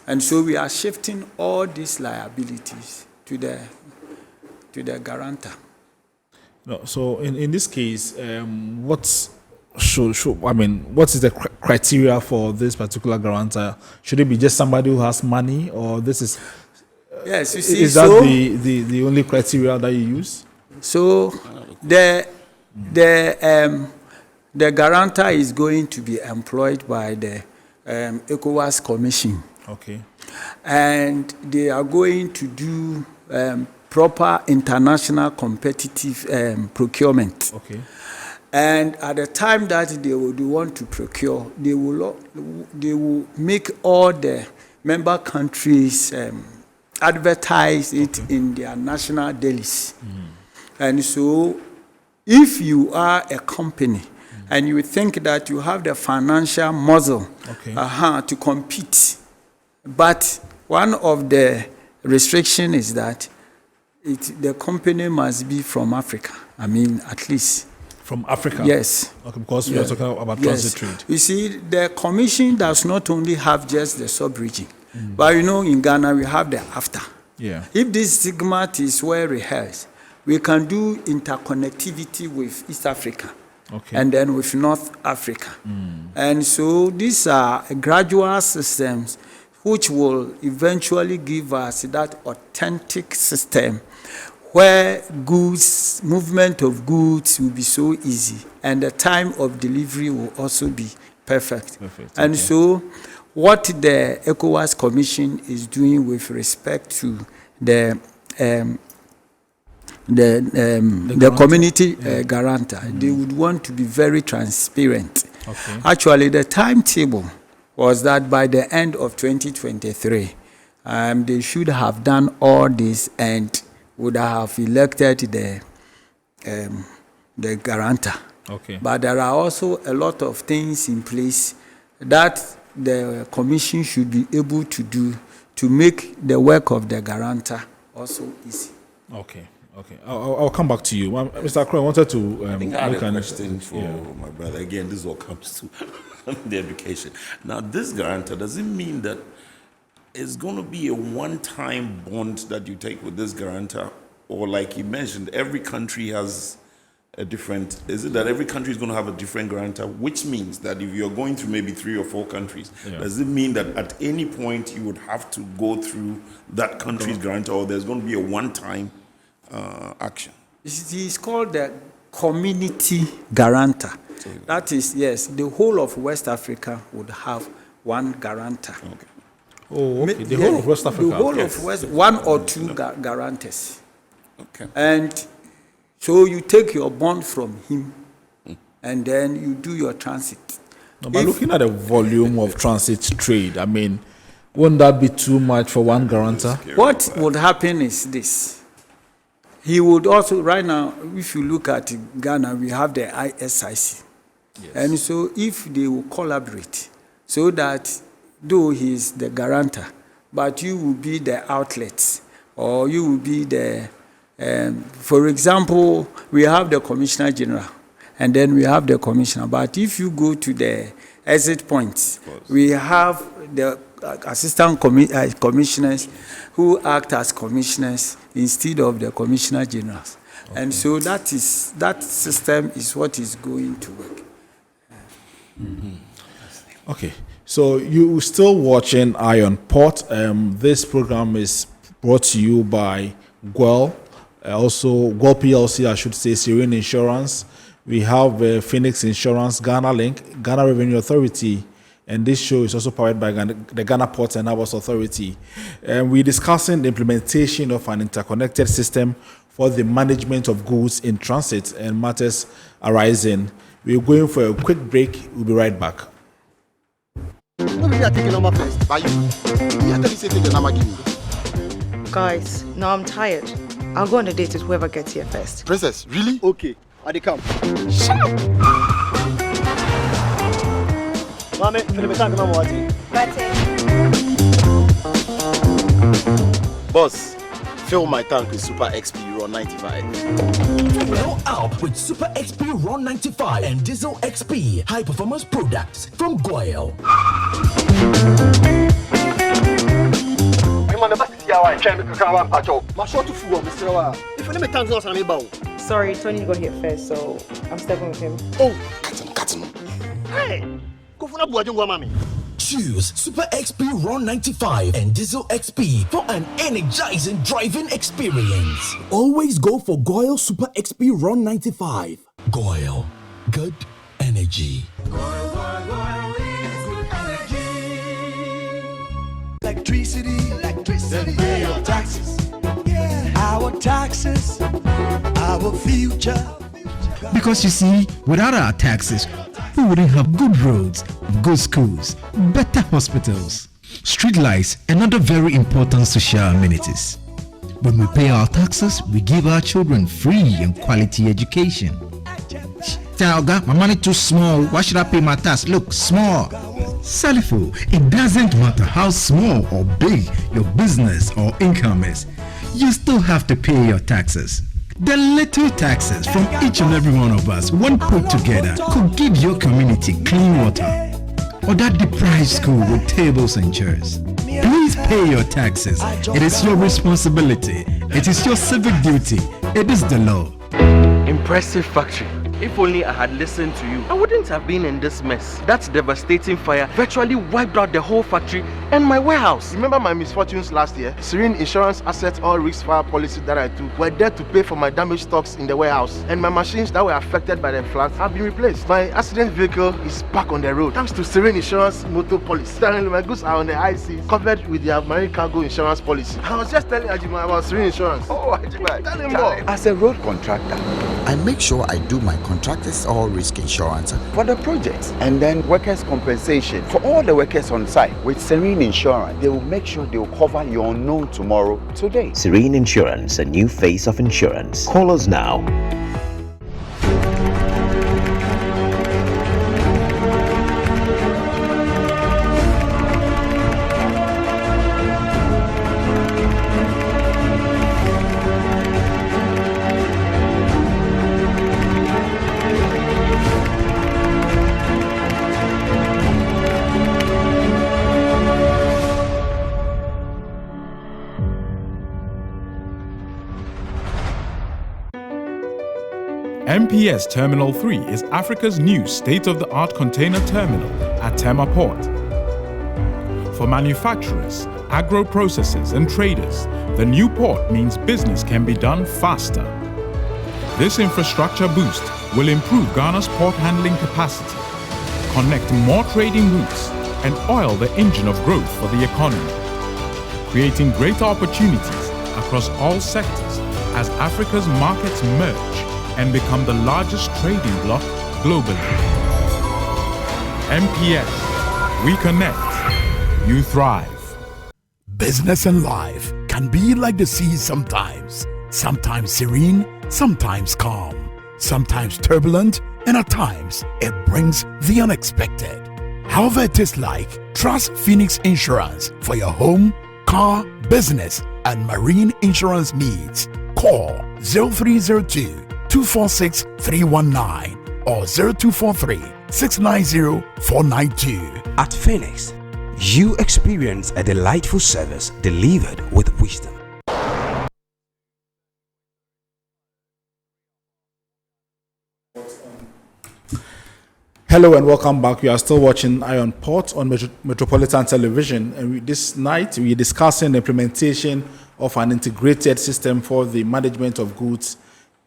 And so we are shifting all these liabilities to the guarantor. No, so in this case, what is the criteria for this particular guarantor? Should it be just somebody who has money, or this is? Yes, you see, is that the only criteria that you use? So the guarantor is going to be employed by the ECOWAS Commission. Okay. And they are going to do proper international competitive procurement. Okay. And at the time that they would want to procure, they will make all the member countries advertise it in their national dailies. And so if you are a company and you think that you have the financial muscle to compete, but one of the restrictions is that the company must be from Africa. I mean, at least. From Africa? Yes. Okay, because we are talking about transit trade. You see, the commission does not only have just the sub-region, but in Ghana we have the AfCFTA. Yeah. If this stigmat is well rehearsed, we can do interconnectivity with East Africa and then with North Africa. And so these are gradual systems which will eventually give us that authentic system where movement of goods will be so easy, and the time of delivery will also be perfect. And so what the ECOWAS Commission is doing with respect to the community guarantor, they would want to be very transparent. Actually, the timetable was that by the end of 2023, They should have done all this and would have elected the guarantor. Okay. But there are also a lot of things in place that the commission should be able to do to make the work of the guarantor also easy. Okay. I'll come back to you. Mr. Akro, I wanted to I think I had a question for my brother. Again, this all comes to the education. Now, this guarantor, does it mean that it's going to be a one-time bond that you take with this guarantor? Or like he mentioned, every country has a different... Is it that every country is going to have a different guarantor? Which means that if you're going through maybe 3 or 4 countries, does it mean that at any point you would have to go through that country's guarantor, or there's going to be a one-time action? It is called the community guarantor. That is, yes, the whole of West Africa would have one guarantor. Okay. Oh, okay. The whole of West Africa. The whole of West, one or two guarantors. Okay. And so you take your bond from him, and then you do your transit. No, but looking at the volume of transit trade, I mean, wouldn't that be too much for one guarantor? What would happen is this. He would also, right now, if you look at Ghana, we have the ISIC. Yes. And so if they will collaborate, so that though he is the guarantor, but you will be the outlets, or you will be the, for example, we have the Commissioner General, and then we have the Commissioner. But if you go to the exit points, we have the assistant commissioners who act as commissioners instead of the Commissioner Generals. Okay. And so that system is what is going to work. Okay. So you're still watching Iron Port. This program is brought to you by GWEL, also GWEL PLC, I should say, Serene Insurance. We have Phoenix Insurance, Ghana Link, Ghana Revenue Authority, and this show is also powered by the Ghana Ports and Harbours Authority. We're discussing the implementation of an interconnected system for the management of goods in transit and matters arising. We're going for a quick break. We'll be right back. Guys, now I'm tired. I'll go on a date with whoever gets here first. Princess, really? Okay, I dey come. Shut up! Mame, boss, fill my tank with Super XP Euro 95. Roll out with Super XP Ron 95 and Diesel XP high performance products from GWEL. Sorry, Tony got here first, so I'm stepping with him. Oh, cut him. Hey, go for mommy. Choose Super XP Ron 95 and Diesel XP for an energizing driving experience. Always go for GWEL Super XP Ron 95. GWEL, good energy. Electricity, then pay your taxes. Yeah. Our taxes, our future. Because you see, without our taxes, we wouldn't have good roads, good schools, better hospitals, street lights, and other very important social amenities. When we pay our taxes, we give our children free and quality education. Talga, my money too small. Why should I pay my tax? Look, small. Salifo, it doesn't matter how small or big your business or income is, you still have to pay your taxes. The little taxes from each and every one of us, when put together, could give your community clean water or that deprived school with tables and chairs. Please pay your taxes. It is your responsibility. It is your civic duty. It is the law. Impressive factory. If only I had listened to you, I wouldn't have been in this mess. That devastating fire virtually wiped out the whole factory and my warehouse. Remember my misfortunes last year? Serene Insurance Asset All Risk Fire policy that I took were there to pay for my damaged stocks in the warehouse, and my machines that were affected by the floods have been replaced. My accident vehicle is back on the road thanks to Serene Insurance motor policy. Currently, my goods are on the IC, covered with their marine cargo insurance policy. I was just telling Ajima about Serene Insurance. Oh, Ajima, tell him more. As a road contractor, I make sure I do my contractors all risk insurance for the projects, and then workers' compensation for all the workers on site. With Serene Insurance, they will make sure they will cover your unknown tomorrow today. Serene Insurance, a new face of insurance. Call us now. MPS Terminal 3 is Africa's new state-of-the-art container terminal at Tema Port. For manufacturers, agro-processors and traders, the new port means business can be done faster. This infrastructure boost will improve Ghana's port handling capacity, connect more trading routes, and oil the engine of growth for the economy, creating greater opportunities across all sectors as Africa's markets merge and become the largest trading bloc globally. MPS, we connect, you thrive. Business and life can be like the sea sometimes. Sometimes serene, sometimes calm, sometimes turbulent, and at times it brings the unexpected. However it is like, trust Phoenix Insurance for your home, car, business, and marine insurance needs. Call 0302 246 319 or 0243 690 492. At Phoenix, you experience a delightful service delivered with wisdom. Hello and welcome back. We are still watching Iron Port on Metropolitan Television, and this night we are discussing the implementation of an integrated system for the management of goods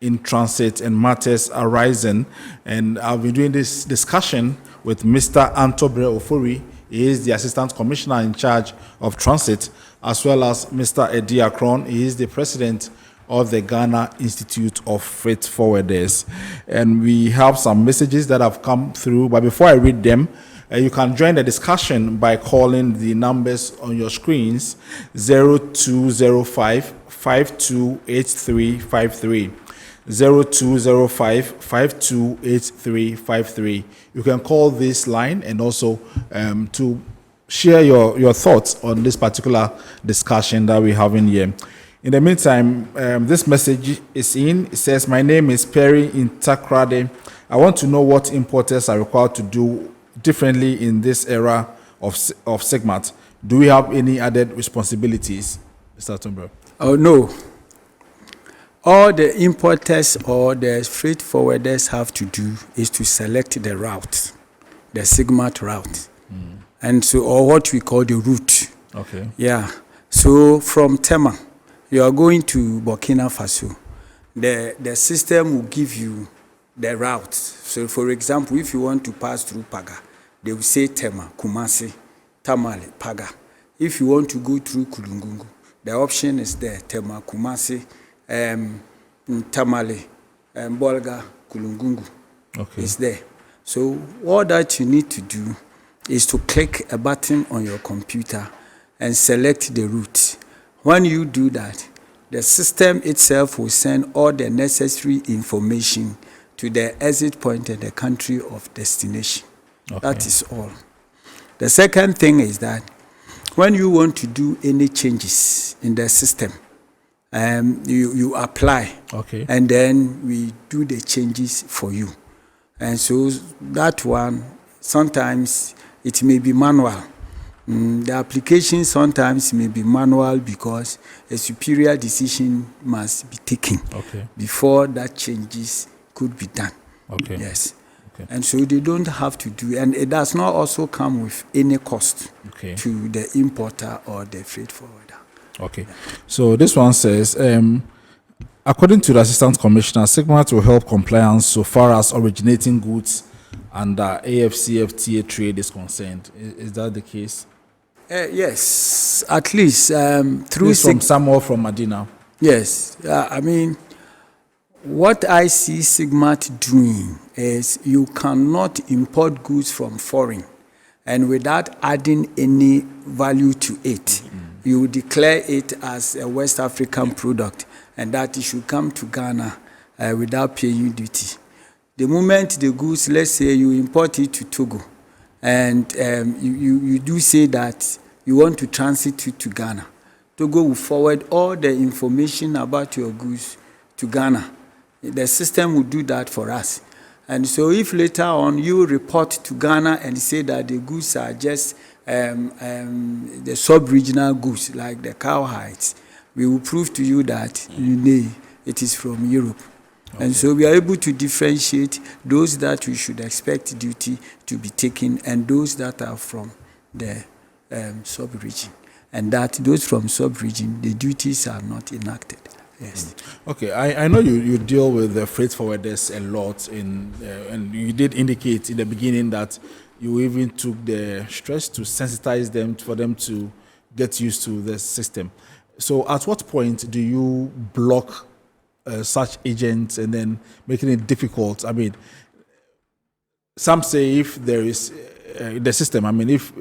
in transit and matters arising. And I'll be doing this discussion with Mr. Antobre Ofori. He is the Assistant Commissioner in charge of transit, as well as Mr. Eddie Akron. He is the President of the Ghana Institute of Freight Forwarders. And we have some messages that have come through, but before I read them, you can join the discussion by calling the numbers on your screens, 0205 528353. 0205-528353. You can call this line and also to share your thoughts on this particular discussion that we're having here. In the meantime, this message is in. It says, my name is Perry in Takoradi. I want to know what importers are required to do differently in this era of SIGMAT. Do we have any added responsibilities, Mr. Tumber? Oh, no. All the importers or the freight forwarders have to do is to select the route, the SIGMAT route. And so, or what we call the route. Okay. Yeah. So from Tema, you are going to Burkina Faso. The system will give you the route. So for example, if you want to pass through Paga, they will say Tema, Kumasi, Tamale, Paga. If you want to go through Kulungungu, the option is there, Tema, Kumasi, Tamale, Bolga, Kulungungu. Okay. Is there. So all that you need to do is to click a button on your computer and select the route. When you do that, the system itself will send all the necessary information to the exit point and the country of destination. Okay. That is all. The second thing is that when you want to do any changes in the system, you apply, okay, and then we do the changes for you. And so that one, sometimes it may be manual. The application sometimes may be manual because a superior decision must be taken before that changes could be done. Okay. Yes. Okay. And so they don't have to do, and it does not also come with any cost to the importer or the freight forwarder. Okay. So this one says, according to the Assistant Commissioner, SIGMAT will help compliance so far as originating goods under AfCFTA trade is concerned. Is that the case? Yes, at least through this from Samuel from Medina. Yes, I mean, What I see SIGMAT doing is you cannot import goods from foreign and without adding any value to it. You declare it as a West African product and that it should come to Ghana without paying duty. The moment the goods, let's say you import it to Togo and you do say that you want to transit it to Ghana, Togo will forward all the information about your goods to Ghana. The system will do that for us. And so if later on you report to Ghana and say that the goods are just the sub-regional goods, like the cowhides, we will prove to you that it is from Europe. Okay. And so we are able to differentiate those that we should expect duty to be taken and those that are from the sub-region. And that those from sub-region, the duties are not enacted. Yes. Okay, I know you deal with the freight forwarders a lot, and you did indicate in the beginning that you even took the stress to sensitize them for them to get used to the system. So at what point do you block such agents and then making it difficult? I mean, some say if there is the system, I mean, if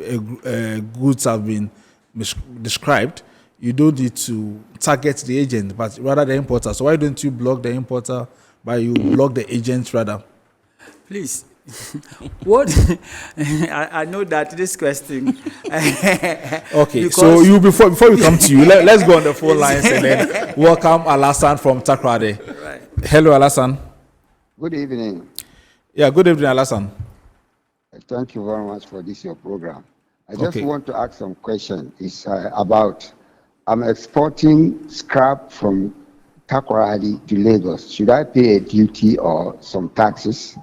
goods have been described, you don't need to target the agent, but rather the importer. So why don't you block the importer, but you block the agent rather? Please. What? I know that this question. Okay, so you before we come to you, let's go on the phone lines and then welcome Alassane from Takoradi. Right. Hello, Alassane. Good evening. Yeah, good evening, Alassane. Thank you very much for this your program. I just want to ask some questions. It's about I'm exporting scrap from Takoradi to Lagos. Should I pay a duty or some taxes?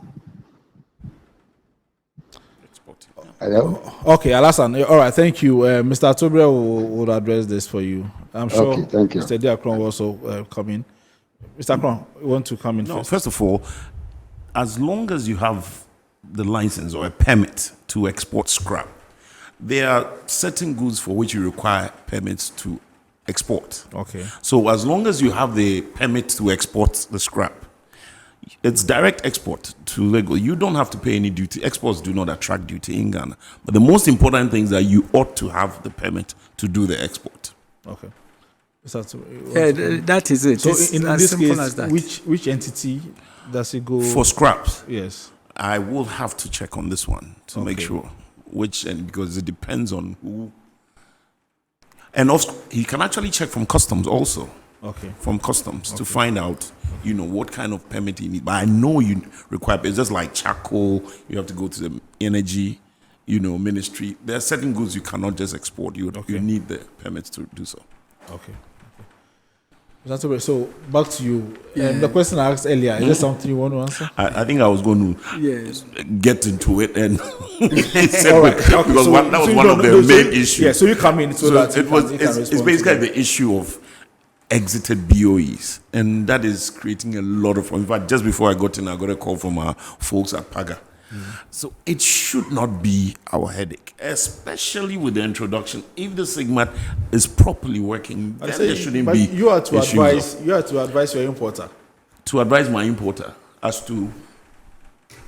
Hello? Okay, Alassane. All right, thank you. Mr. Atobria will address this for you. I'm sure thank you. Mr. Diakron will also come in. Mr. Akron, you want to come in first? First of all, as long as you have the license or a permit to export scrap, there are certain goods for which you require permits to export. Okay. So as long as you have the permit to export the scrap, it's direct export to Lagos. You don't have to pay any duty. Exports do not attract duty in Ghana. But the most important thing is that you ought to have the permit to do the export. Okay. That is it. So it's in as this simple case, as that. which entity does it go for scraps? Yes. I will have to check on this one to make sure because it depends on who. And also, he can actually check from customs also. Okay. From customs to find out, what kind of permit you need. But I know you require. It's just like charcoal. You have to go to the energy, ministry. There are certain goods you cannot just export. You need the permits to do so. Okay. So back to you. The question I asked earlier, is there something you want to answer? I think I was going to get into it and all right. Okay. Because that was one of the main issues. Yeah, so you come in so that it's basically the issue of exited BOEs, and that is creating a lot of. In fact, just before I got in, I got a call from our folks at Paga. So it should not be our headache, especially with the introduction. If the SIGMAT is properly working, then there shouldn't be. You are to advise. You are to advise your importer. To advise my importer as to.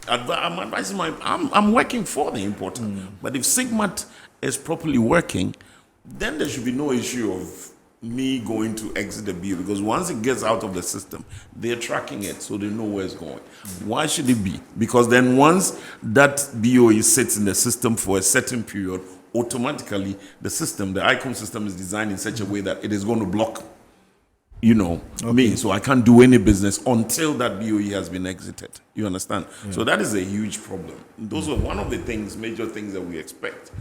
I'm advising I'm working for the importer. But if SIGMAT is properly working, then there should be no issue of me going to exit the BOE, because once it gets out of the system, they're tracking it, so they know where it's going. Why should it be? Because then once that BOE sits in the system for a certain period, automatically the system, the ICOM system, is designed in such a way that it is going to block, me. So I can't do any business until that BOE has been exited. You understand? Yeah. So that is a huge problem. Those are one of the major things that we expect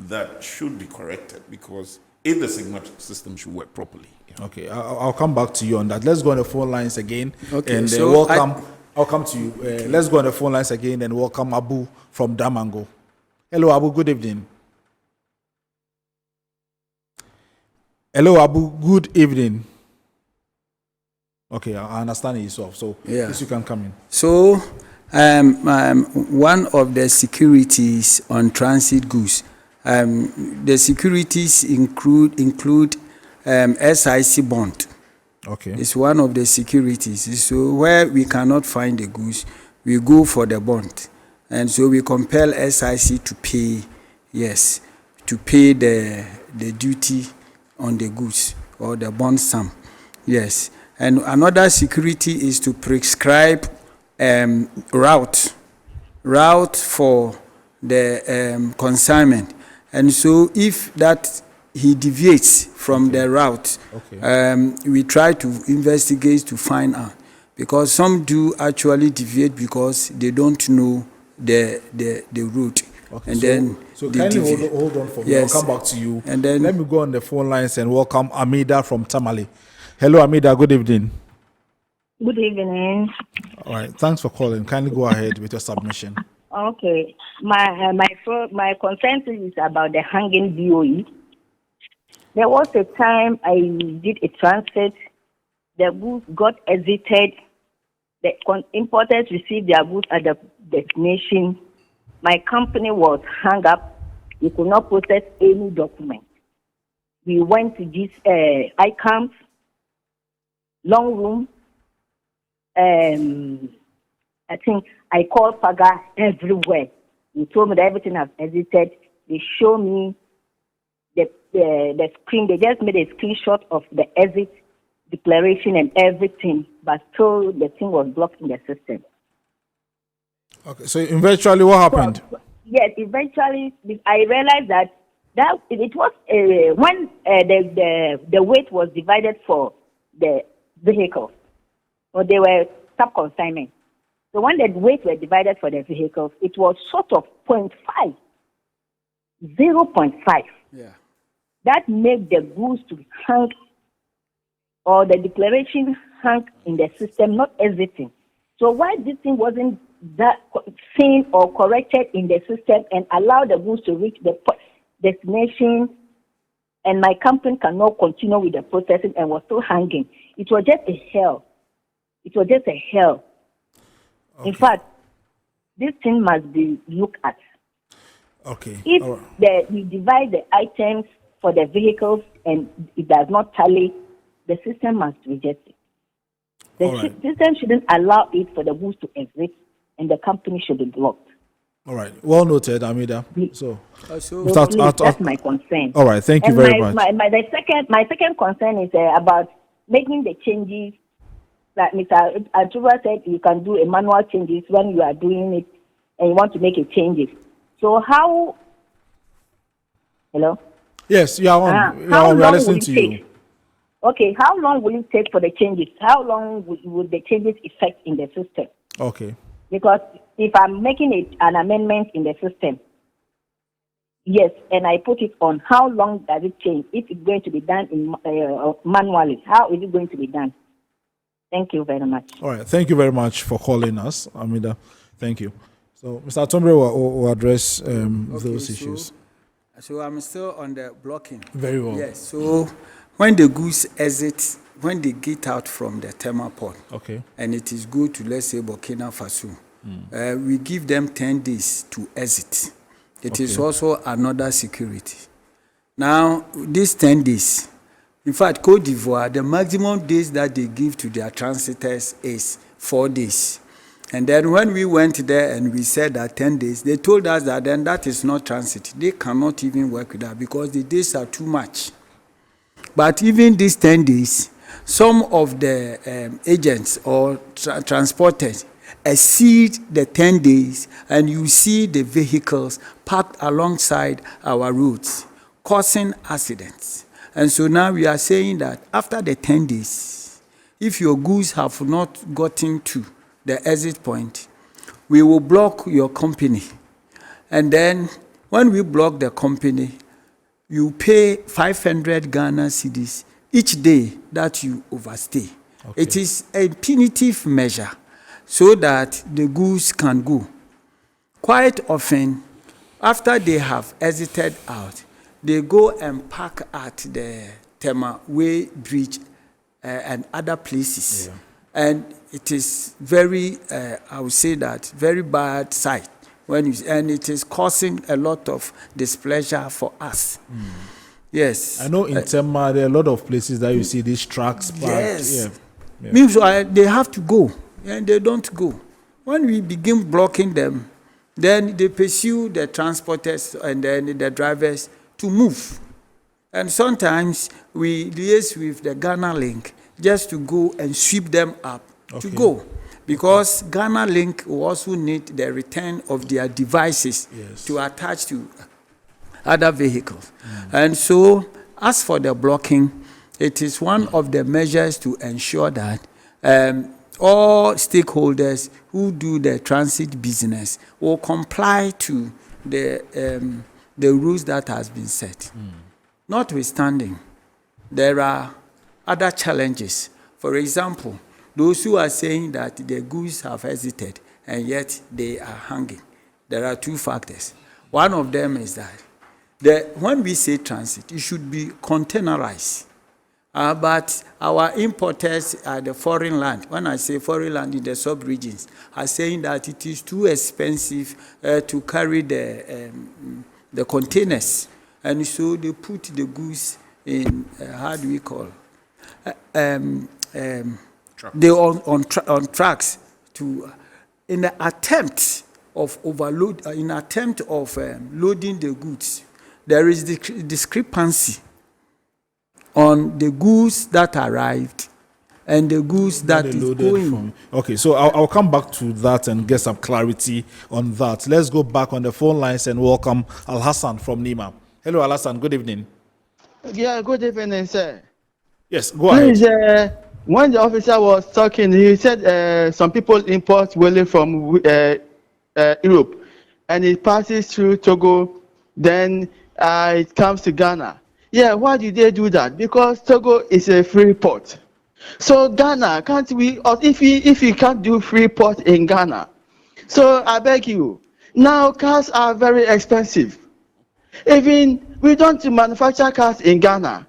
that should be corrected, because if the SIGMAT system should work properly. Yeah. Okay, I'll come back to you on that. Let's go on the phone lines again. Okay, and so welcome. I'll come to you. Let's go on the phone lines again and welcome Abu from Damango. Hello, Abu. Good evening. Hello, Abu. Good evening. Okay, I understand yourself. So yes, you can come in. So one of the securities on transit goods. The securities include SIC bond. Okay. It's one of the securities. So where we cannot find the goods, we go for the bond. And so we compel SIC to pay, to pay the duty on the goods or the bond sum. Yes. And another security is to prescribe route for the consignment. And so if that he deviates from the route, we try to investigate to find out, because some do actually deviate because they don't know the route. Okay, And so, then so they kindly deviate. hold on for me. Yes. I'll come back to you. And then let me go on the phone lines and welcome Amida from Tamale. Hello, Amida. Good evening. Good evening. All right. Thanks for calling. Kindly go ahead with your submission. Okay. My concern is about the hanging BOE. There was a time I did a transit. The goods got exited. The importers received their goods at the destination. My company was hung up. We could not process any document. We went to this ICAMS, long room. I think I called Paga everywhere. They told me that everything has exited. They show me the screen. They just made a screenshot of the exit declaration and everything, but still the thing was blocked in the system. Okay, so eventually what happened? So, yes, eventually I realized that it was when the weight was divided for the vehicles, or they were sub-consignment. So when the weight were divided for the vehicles, it was sort of 0.5. Yeah. That made the goods to hang, or the declaration hang in the system, not exiting. So why this thing wasn't that seen or corrected in the system and allow the goods to reach the destination, and my company cannot continue with the processing and was still hanging? It was just a hell. It was just a hell. Okay. In fact, this thing must be looked at. Okay. If we divide the items for the vehicles and it does not tally, the system must reject it. The system shouldn't allow it for the goods to exist, and the company should be blocked. All right. Well noted, Amida. So that's my concern. All right. Thank you very much. My second concern is about making the changes. Like Mr. Atruba said, you can do a manual changes when you are doing it and you want to make a changes. So how? Hello? Yes, you are on. We are listening to you. Okay, how long will it take for the changes? How long would the changes affect in the system? Okay. Because if I'm making an amendment in the system, yes, and I put it on, how long does it change? If it's going to be done in manually, how is it going to be done? Thank you very much. All right. Thank you very much for calling us, Amida. Thank you. So, Mr. Atombre will address those issues. So I'm still on the blocking. Very well. Yes. So when the goods exit, when they get out from the Tema port, and it is good to, let's say, Burkina Faso, we give them 10 days to exit. It is also another security. Now, these 10 days, in fact, Côte d'Ivoire, the maximum days that they give to their transitors is 4 days. And then when we went there and we said that 10 days, they told us that then that is not transit. They cannot even work with that because the days are too much. But even these 10 days, some of the agents or transporters exceed the 10 days, and you see the vehicles parked alongside our roads, causing accidents. And so now we are saying that after the 10 days, if your goods have not gotten to the exit point, we will block your company. And then when we block the company, you pay 500 Ghana cedis each day that you overstay. It is a punitive measure so that the goods can go. Quite often, after they have exited out, they go and park at the Tema Way Bridge and other places. And it is very, I would say that, very bad sight. And it is causing a lot of displeasure for us. Yes. I know in Tema there are a lot of places that you see these trucks parked. Yes. Yeah. Means they have to go, and they don't go. When we begin blocking them, then they pursue the transporters and then the drivers to move. And sometimes we liaise with the Ghana Link just to go and sweep them up to go. Because Ghana Link will also need the return of their devices to attach to other vehicles. And so, as for the blocking, it is one of the measures to ensure that all stakeholders who do the transit business will comply to the rules that has been set. Notwithstanding, there are other challenges. For example, those who are saying that the goods have hesitated and yet they are hanging. There are two factors. One of them is that when we say transit, it should be containerized. But our importers at the foreign land, when I say foreign land in the sub-regions, are saying that it is too expensive to carry the containers. And so they put the goods in, how do we call they on trucks to, in the attempt of overload, in attempt of loading the goods. There is discrepancy on the goods that arrived and the goods that is going. Okay, so I'll come back to that and get some clarity on that. Let's go back on the phone lines and welcome Al Hassan from Nema. Hello, Al Hassan. Good evening. Yeah, good evening, sir. Yes, go ahead. When the officer was talking, he said some people import wheelie from Europe, and it passes through Togo, then it comes to Ghana. Yeah, why did they do that? Because Togo is a free port. So Ghana, can't we, or if we can't do free port in Ghana, so I beg you, now cars are very expensive. Even we don't manufacture cars in Ghana.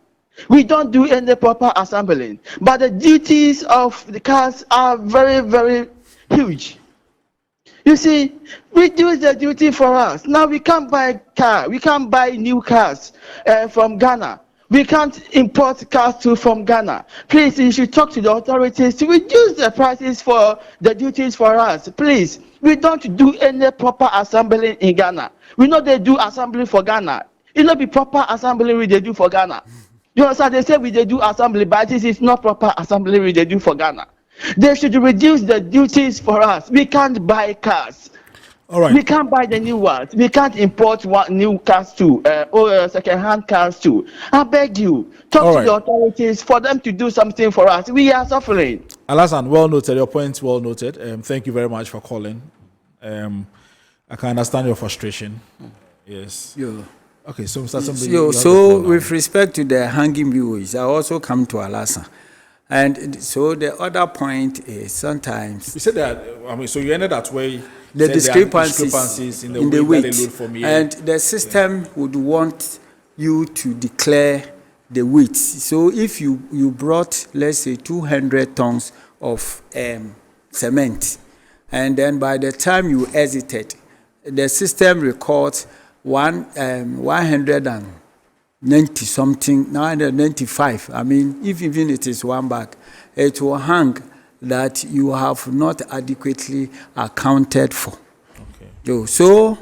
We don't do any proper assembling, but the duties of the cars are very, very huge. You see, reduce the duty for us. Now we can't buy car, we can't buy new cars from Ghana. We can't import cars from Ghana. Please, you should talk to the authorities to reduce the prices for the duties for us. Please, we don't do any proper assembling in Ghana. We know they do assembly for Ghana. It not be proper assembly we they do for Ghana. You understand? They say we they do assembly, but this is not proper assembly we they do for Ghana. They should reduce the duties for us. We can't buy cars. All right. We can't buy the new ones. We can't import new cars too, or second-hand cars too. I beg you, talk to the authorities for them to do something for us. We are suffering. Alasan, well noted. Your point well noted. Thank you very much for calling. I can understand your frustration. Yes. Yeah. Okay, so with respect to the hanging viewers, I also come to Alasan. And so the other point is sometimes you said that. I mean, so you ended that way. The discrepancies in the weight that they load from here, and the system would want you to declare the weight. So if you brought, let's say, 200 tons of cement, and then by the time you exited, the system records 190 something, 995. I mean, if even it is one bag, it will hang that you have not adequately accounted for. Okay. So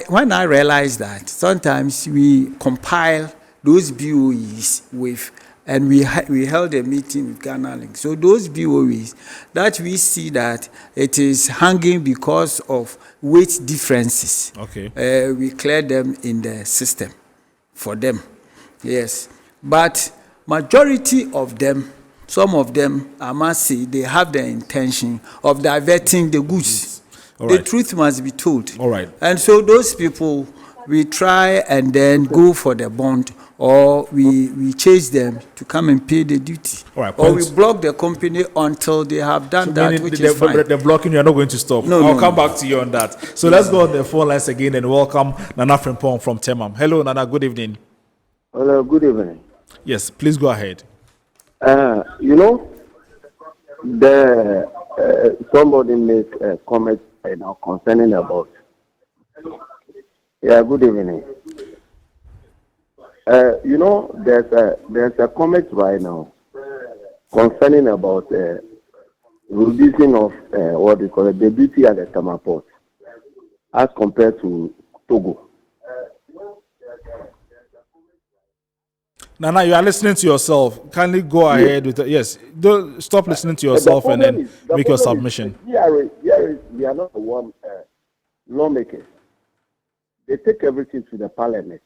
when I realized that, sometimes we compile those BOEs with, and we held a meeting with Ghana Link. So those BOEs that we see that it is hanging because of weight differences. Okay. We clear them in the system for them. Yes. But majority of them, some of them, I must say, they have the intention of diverting the goods. The truth must be told. All right. And so those people, we try and then go for the bond, or we chase them to come and pay the duty. All right. Or we block the company until they have done that, which is fine. The blocking, you're not going to stop. I'll come back to you on that. So let's go on the phone lines again and welcome Nana Frimpong from Tema. Hello, Nana. Good evening. Hello, good evening. Yes, please go ahead. You know, somebody make a comment concerning about. Yeah, good evening. You know, there's a comment right now concerning about reducing of what we call it, the duty at the Tema port as compared to Togo. Nana, you are listening to yourself. Kindly go ahead with it. Yes, don't stop listening to yourself and then make your submission. We are not the one lawmakers. They take everything to the parliament.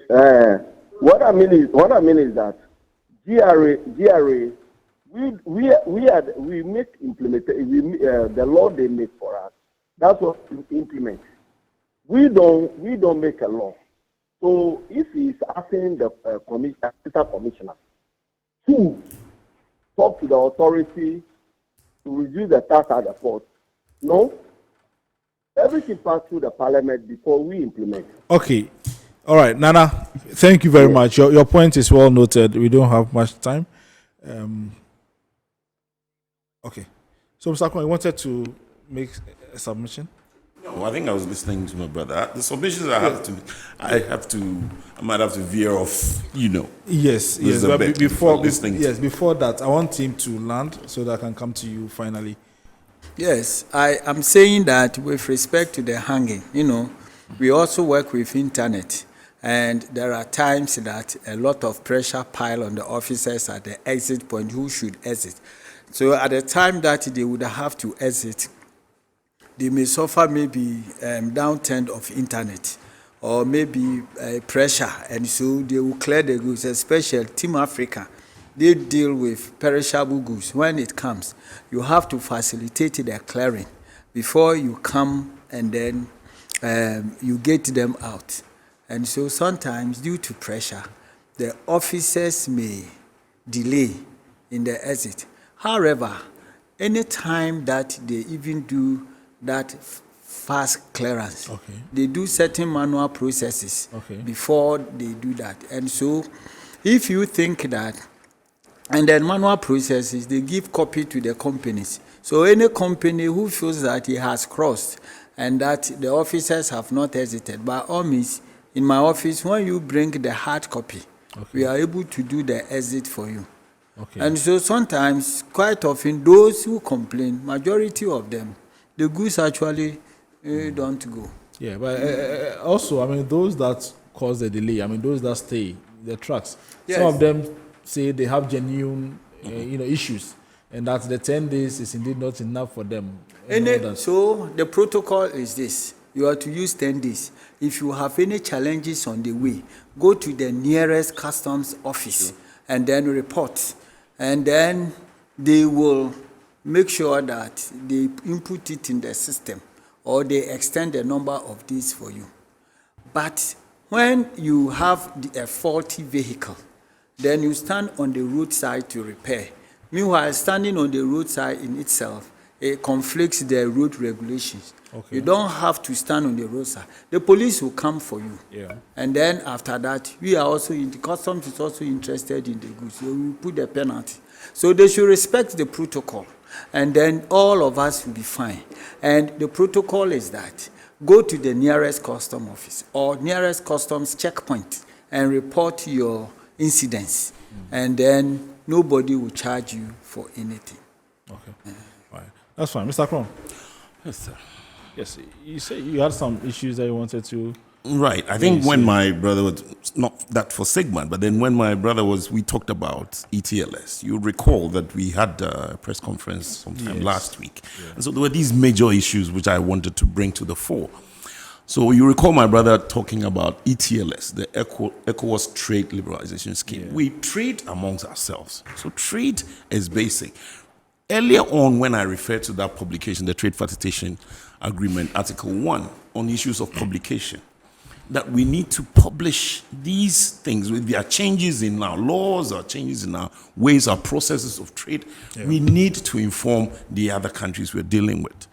What I mean is that GRA, we make the law they make for us. That's what we implement. We don't make a law. So if he's asking the commissioner to talk to the authority to reduce the tax at the port, no, everything passes through the parliament before we implement. Okay. All right, Nana, thank you very much. Your point is well noted. We don't have much time. Okay. So, Mr. Kwan, you wanted to make a submission? No, I think I was listening to my brother. The submissions I might have to veer off, Yes. But before that, I want him to land so that I can come to you finally. Yes, I am saying that with respect to the hanging, we also work with internet. And there are times that a lot of pressure pile on the officers at the exit point who should exit. So at the time that they would have to exit, they may suffer maybe downturn of internet or maybe pressure, and so they will clear the goods, especially Team Africa. They deal with perishable goods. When it comes, you have to facilitate the clearing before you come, and then you get them out. And so sometimes, due to pressure, the officers may delay in the exit. However, any time that they even do that fast clearance, they do certain manual processes before they do that. And so if you think that, and then manual processes, they give copy to the companies. So any company who feels that he has crossed and that the officers have not exited, by all means, in my office, when you bring the hard copy, we are able to do the exit for you. And so sometimes, quite often, those who complain, majority of them, the goods actually don't go. Yeah, but also, those that cause the delay, those that stay, the trucks, some of them say they have genuine issues, and that the 10 days is indeed not enough for them. So the protocol is this. You are to use 10 days. If you have any challenges on the way, go to the nearest customs office and then report. And then they will make sure that they input it in the system or they extend the number of days for you. But when you have a faulty vehicle, then you stand on the roadside to repair. Meanwhile, standing on the roadside in itself, it conflicts the road regulations. You don't have to stand on the roadside. The police will come for you. And then after that, we are also, the customs is also interested in the goods. So we put the penalty. So they should respect the protocol. And then all of us will be fine. And the protocol is that go to the nearest custom office or nearest customs checkpoint and report your incidents. And then nobody will charge you for anything. Right. That's fine. Mr. Kron. Yes, sir. Yes, you said you had some issues that you wanted to... Right. I think when my brother was, not that for Sigmund, but then when my brother was, we talked about ETLS. You recall that we had a press conference sometime last week. And so there were these major issues which I wanted to bring to the fore. So you recall my brother talking about ETLS, the ECOWAS Trade Liberalization Scheme. We trade amongst ourselves. So trade is basic. Earlier on, when I referred to that publication, the Trade Facilitation Agreement, Article 1, on issues of publication, that we need to publish these things with their changes in our laws, our changes in our ways, our processes of trade. We need to inform the other countries we're dealing with.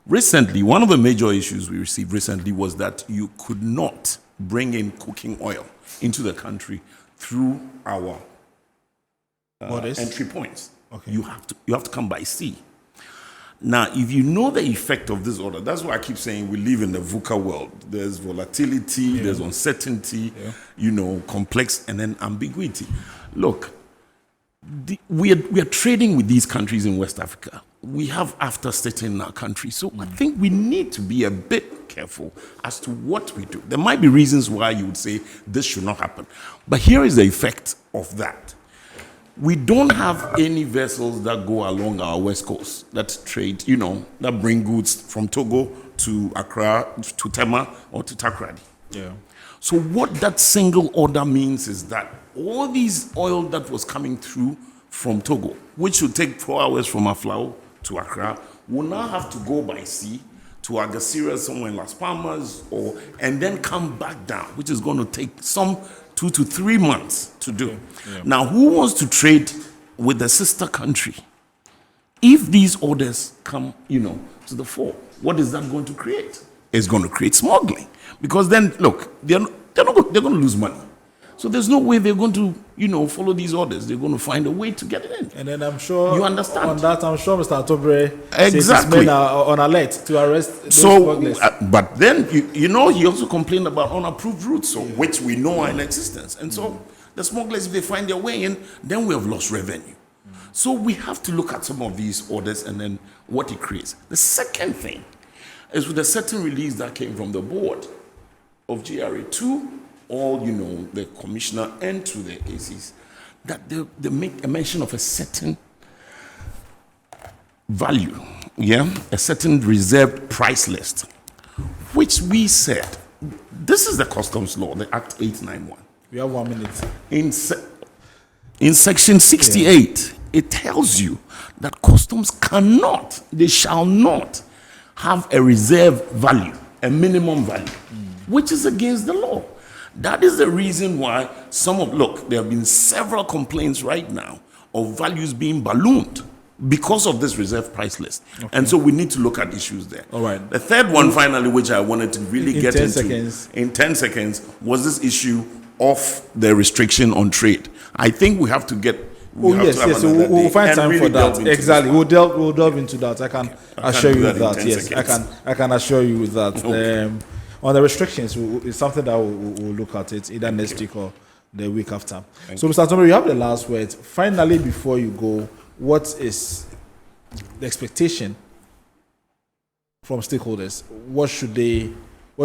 Recently, one of the major issues we received recently was that you could not bring in cooking oil into the country through our entry points. You have to come by sea. Now, if you know the effect of this order, that's why I keep saying we live in the VUCA world. There's volatility, there's uncertainty, complex, and then ambiguity. Look, we are trading with these countries in West Africa. We have AfCFTA sitting in our country. So I think we need to be a bit careful as to what we do. There might be reasons why you would say this should not happen. But here is the effect of that. We don't have any vessels that go along our west coast that trade, that bring goods from Togo to Accra, to Tema, or to Takoradi. Yeah. So what that single order means is that all these oil that was coming through from Togo, which should take 4 hours from Aflao to Accra, will now have to go by sea to Agasira somewhere in Las Palmas, and then come back down, which is going to take some 2 to 3 months to do. Yeah. Now, who wants to trade with the sister country? If these orders come, to the fore, what is that going to create? It's going to create smuggling. Because then, look, they're going to lose money. So there's no way they're going to, follow these orders. They're going to find a way to get it in. And then I'm sure you understand on that. I'm sure Mr. Atobre exactly are on alert to arrest those smugglers. But then he also complained about unapproved routes, which we know are in existence. And so the smugglers, if they find their way in, then we have lost revenue. So we have to look at some of these orders and then what it creates. The second thing is with a certain release that came from the board of GRA to all, the commissioner and to the ACs, that they make a mention of a certain value, a certain reserved price list, which we said, this is the customs law, the Act 891. We have 1 minute. In section 68, it tells you that customs they shall not have a reserve value, a minimum value, which is against the law. That is the reason why there have been several complaints right now of values being ballooned because of this reserve price list. Okay. And so we need to look at issues there. All right. The third one, finally, which I wanted to really get into in 10 seconds, was this issue of the restriction on trade. I think we have to get... We'll find time for that. Exactly. We'll delve into that. I can assure you with that. Yes, I can assure you with that. Okay. On the restrictions, it's something that we'll look at it either next week or the week after. So, Mr. Tomori, you have the last word. Finally, before you go, what is the expectation from stakeholders? What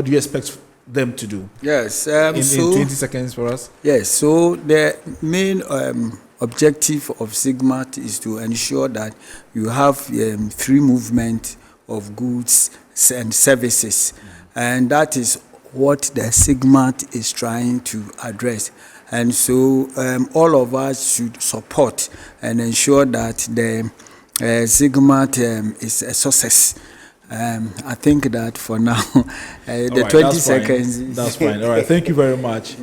do you expect them to do? Yes. In 20 seconds for us. Yes. So the main objective of SIGMAT is to ensure that you have free movement of goods and services. And that is what the SIGMAT is trying to address. And so all of us should support and ensure that the SIGMAT is a success. I think that for now, the 20 seconds. That's fine. All right. Thank you very much.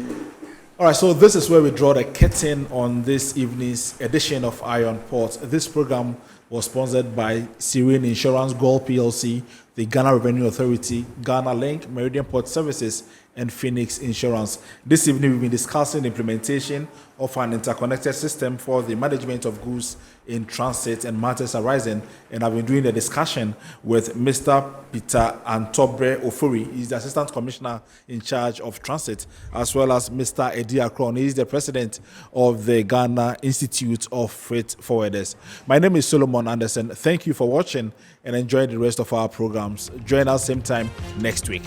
All right. So this is where we draw the curtain on this evening's edition of Iron Port. This program was sponsored by Serene Insurance, Gold PLC, the Ghana Revenue Authority, Ghana Link, Meridian Port Services, and Phoenix Insurance. This evening, we've been discussing the implementation of an interconnected system for the management of goods in transit and matters arising. And I've been doing the discussion with Mr. Peter Antobre Ofori. He's the Assistant Commissioner in charge of transit, as well as Mr. Eddie Akron. He's the President of the Ghana Institute of Freight Forwarders. My name is Solomon Anderson. Thank you for watching and enjoy the rest of our programs. Join us same time next week.